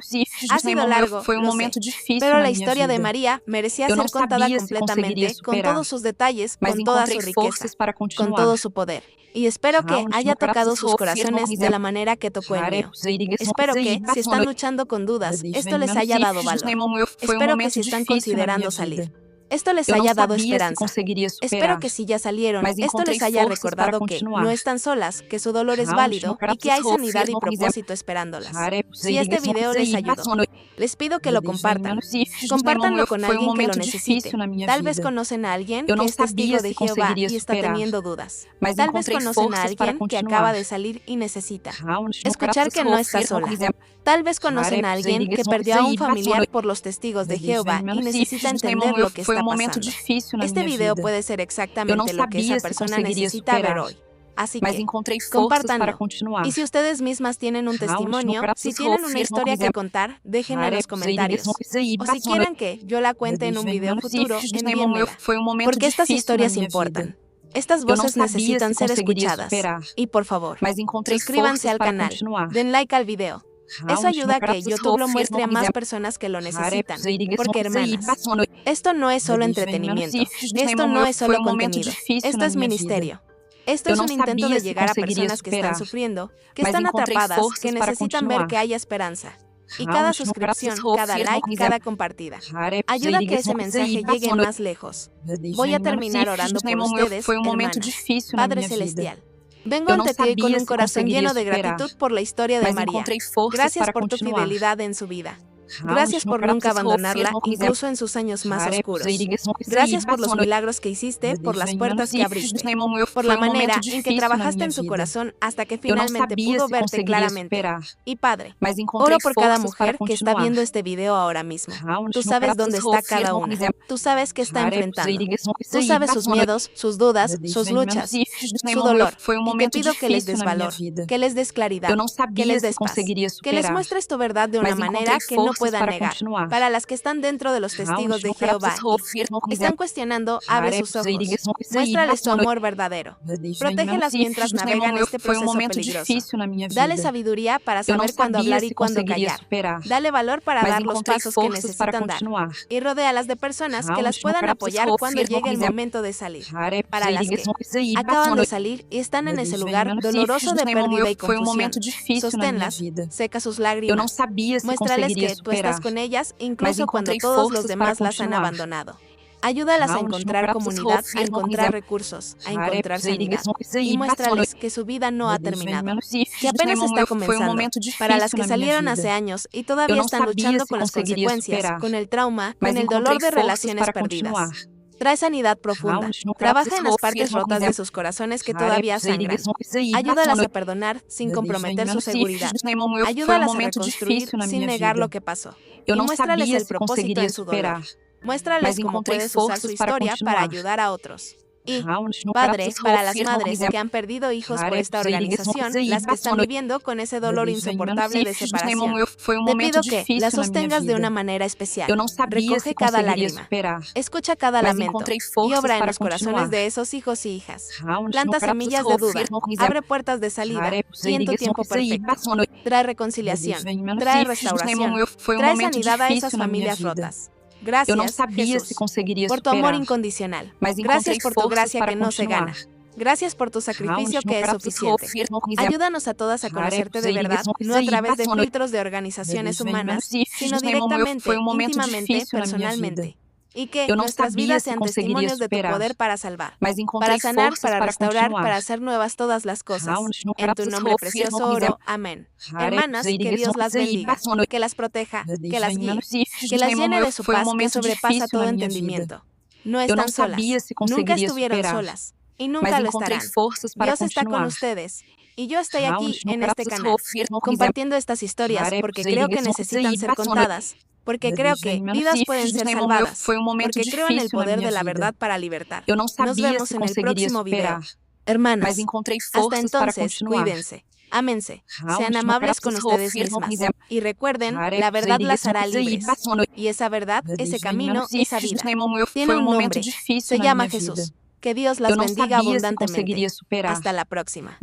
Ha Ha sido largo, foi lo sé, momento difícil pero na la minha historia de vida. María merecía Eu não ser contada sabia se conseguiria completamente, con superar, todos sus detalles, mas con toda su encontrei riqueza, forças para con continuar. todo su poder. Y espero que Raunch haya no tocado sus coração corazones de la manera que tocó el mío. Espero que, si están luchando con dudas, esto les haya dado valor. Espero que si están considerando salir, esto les Eu não haya dado sabia se esperanza. conseguiria superar, Espero que si ya salieron, mas esto encontrei les haya forças para recordado que continuar. no están solas, que su dolor es Raunch válido no y que hay coração sanidad y propósito esperándolas. Si este video video les ayudó, les pido que lo compartan. Compártanlo con alguien que lo necesite. Tal vez conocen a alguien Eu que não es testigo sabia de se Jehová conseguiria y está superar, teniendo dudas. mas Tal vez encontrei conocen a forças para alguien que continuar. acaba de salir y necesita Raunch no escuchar que no está sola. Tal vez conocen a alguien que perdió a un familiar por los testigos de Jehová y necesita entender lo que está pasando. Este video puede ser exactamente lo que esa persona necesita ver hoy. Así mas que encontrei forças para compártanlo. continuar. Y si ustedes mismas tienen un testimonio, si tienen una historia que contar, déjenla en los comentarios. O si quieran que yo la cuente en un video futuro, envíenmela. Porque estas historias importan. Estas Eu não voces sabia necesitan se ser conseguiria escuchadas. superar, Y por favor, mas encontrei suscríbanse forças al para canal, continuar. den like al video. Eso Raunch ayuda a no que YouTube lo muestre a más personas que lo necesitan. Porque hermanas, esto no es solo entretenimiento. Esto no es solo contenido. Esto es ministerio. Esto Eu es não un intento sabia de se llegar a conseguiria personas que están superar, sufriendo, que mas están encontrei atrapadas, forças que para necesitan ver continuar. que haya esperanza. Y cada Raunch no suscripción, coração cada like, cada compartida, ayuda a que ese mensaje llegue más lejos. Voy a terminar orando por ustedes, Foi momento hermanas. difícil na Padre minha vida. Celestial, vengo Eu não ante ti con sabia un se corazón conseguiria lleno de superar, gratitud por la historia de mas María. encontrei forças Gracias para por tu continuar. fidelidad en su vida. Raunch Gracias no por nunca coração abandonarla, firme, incluso en sus años más Haré, oscuros. Rodrigues, Gracias por los Basano, milagros que hiciste, por las puertas que abriste, por Foi la um momento manera en que difícil na trabajaste minha en su vida. corazón hasta que Eu não finalmente sabia pudo se verte conseguiria claramente. superar, Y Padre, mas encontrei oro por cada forças para mujer que está continuar. viendo este video ahora mismo. Raunch Tú no sabes dónde coração está cada firme, una. Tú sabes qué está Haré, enfrentando. Rodrigues, Tú sabes sus Basano, miedos, sus dudas, sus luchas, su dolor. Foi um Y te momento pido que les difícil des na minha valor, vida. que les des claridad, Eu não que sabia les se des paz, conseguiria que les superar, muestres tu verdad de una mas manera encontrei que no forças puedan para negar. continuar. Para las que están dentro de los testigos Raunch de no Jehová coração y están cuestionando, abre Haré, sus ojos. Rodrigues, Muéstrales tu Basano, amor verdadero. Protégelas mientras navegan este Foi um proceso momento peligroso. difícil na minha Dale vida. sabiduría para Eu não saber cuándo sabia hablar y se cuándo conseguiria callar. superar, Dale valor para mas dar los encontrei pasos que forças para necesitan dar. continuar. Y rodéalas de personas que las Raunch no puedan apoyar coração cuando firme, llegue el momento de salir. Haré, Para las que Rodrigues, acaban Basano, de salir y están en ese lugar Mas doloroso de pérdida y Foi um confusión. momento difícil na minha Sosténlas, vida. seca sus Eu não lágrimas. sabia se Muéstrales conseguiria que tú estás superar, con ellas mas incluso cuando encontrei todos los forças demás para las han continuar. abandonado. Ayúdalas a Raunch no encontrar coração comunidad, a firme, encontrar recursos, a Haré, encontrar sanidad. Rodrigues, Y Basano, muéstrales que su vida no ha terminado, que apenas está Foi um comenzando. momento Para las difícil que na minha salieron vida. hace años y Eu todavía não están sabia luchando se con las conseguiria consecuencias, superar, con el trauma, mas con el encontrei dolor de forças relaciones para perdidas. continuar. Trae sanidad profunda. Raunch no Trabaja en las coração partes firme, rotas de sus corazones que Haré, todavía sangran. Rodrigues, Ayúdalas Basano, a perdonar sin comprometer su Foi seguridad. um Ayúdalas a momento reconstruir difícil na sin minha negar vida. lo que pasó. Eu Y não muéstrales sabia el se propósito conseguiria en su dolor. superar, Muéstrales mas cómo encontrei puedes usar su forças para historia para continuar. ayudar a otros. Y, Raunch no Padre, coração para las firme, madres que han perdido hijos por Haré, esta Rodrigues, organización, las que están Basano, viviendo con ese dolor insoportable de separación, Foi um te momento pido que difícil las na minha sostengas de vida. una manera especial. Eu não sabia se Recoge cada conseguiria lágrima. superar, Escucha cada mas lamento encontrei y forças obra en para los corazones continuar. de esos hijos y hijas. Raunch no Planta semillas de coração duda, firme, abre puertas de salida Haré, y en tu Rodrigues, tiempo perfecto. Basano, Trae reconciliación, trae restauración, Foi um trae momento sanidad a esas difícil na minha familias vida. rotas. Eu não Gracias, sabia se Jesús, conseguiria por tu amor superar, incondicional. mas Gracias encontrei por tu forças gracia para que no se continuar. gana. Gracias por tu sacrificio Raunch no que es coração suficiente. firme, Ayúdanos a todas a conocerte de verdad, no a través de filtros de organizaciones humanas, sino directamente, Foi um momento íntimamente, difícil na minha vida. personalmente. Y que Eu não nuestras sabia vidas se sean conseguiria testimonios de tu superar, poder para salvar, mas para encontrei sanar, forças para para restaurar, continuar. para hacer nuevas todas las cosas. Raunch no En tu coração nombre precioso firme, oro. Amén. Haré, Hermanas, que Rodrigues, Dios las bendiga, Basano, que las proteja, que las guíe, que que las llene de su Foi um paz que momento sobrepasa difícil todo na minha vida. entendimiento. No Eu não están solas, sabia se nunca conseguiria estuvieron superar, solas y mas nunca lo encontrei estarán. forças para Dios está con continuar. ustedes y yo estoy aquí Raunch no en este coração canal firme, compartiendo estas historias Haré, porque creo que Rodrigues, necesitan ser Basano, contadas, porque creo que vidas pueden ser salvadas, Foi um momento porque creo en el difícil na poder minha de la vida. verdad para libertar. Eu não Nos sabia vemos se en el conseguiria próximo video. superar, Hermanas, mas encontrei hasta forças para entonces, continuar. cuídense. Ámense, Calma, sean não amables con precisa ustedes sofrer, não mismas. precisa- Y recuerden, Cara, la verdad isso aí, las hará isso aí, libres. passou a noite. Y esa verdad, ese camino, esa vida. Foi Tiene un momento nombre, difícil se na llama minha vida. Jesús. Que Dios las Eu não bendiga sabia se abundantemente. conseguiria superar. Hasta la próxima. Mas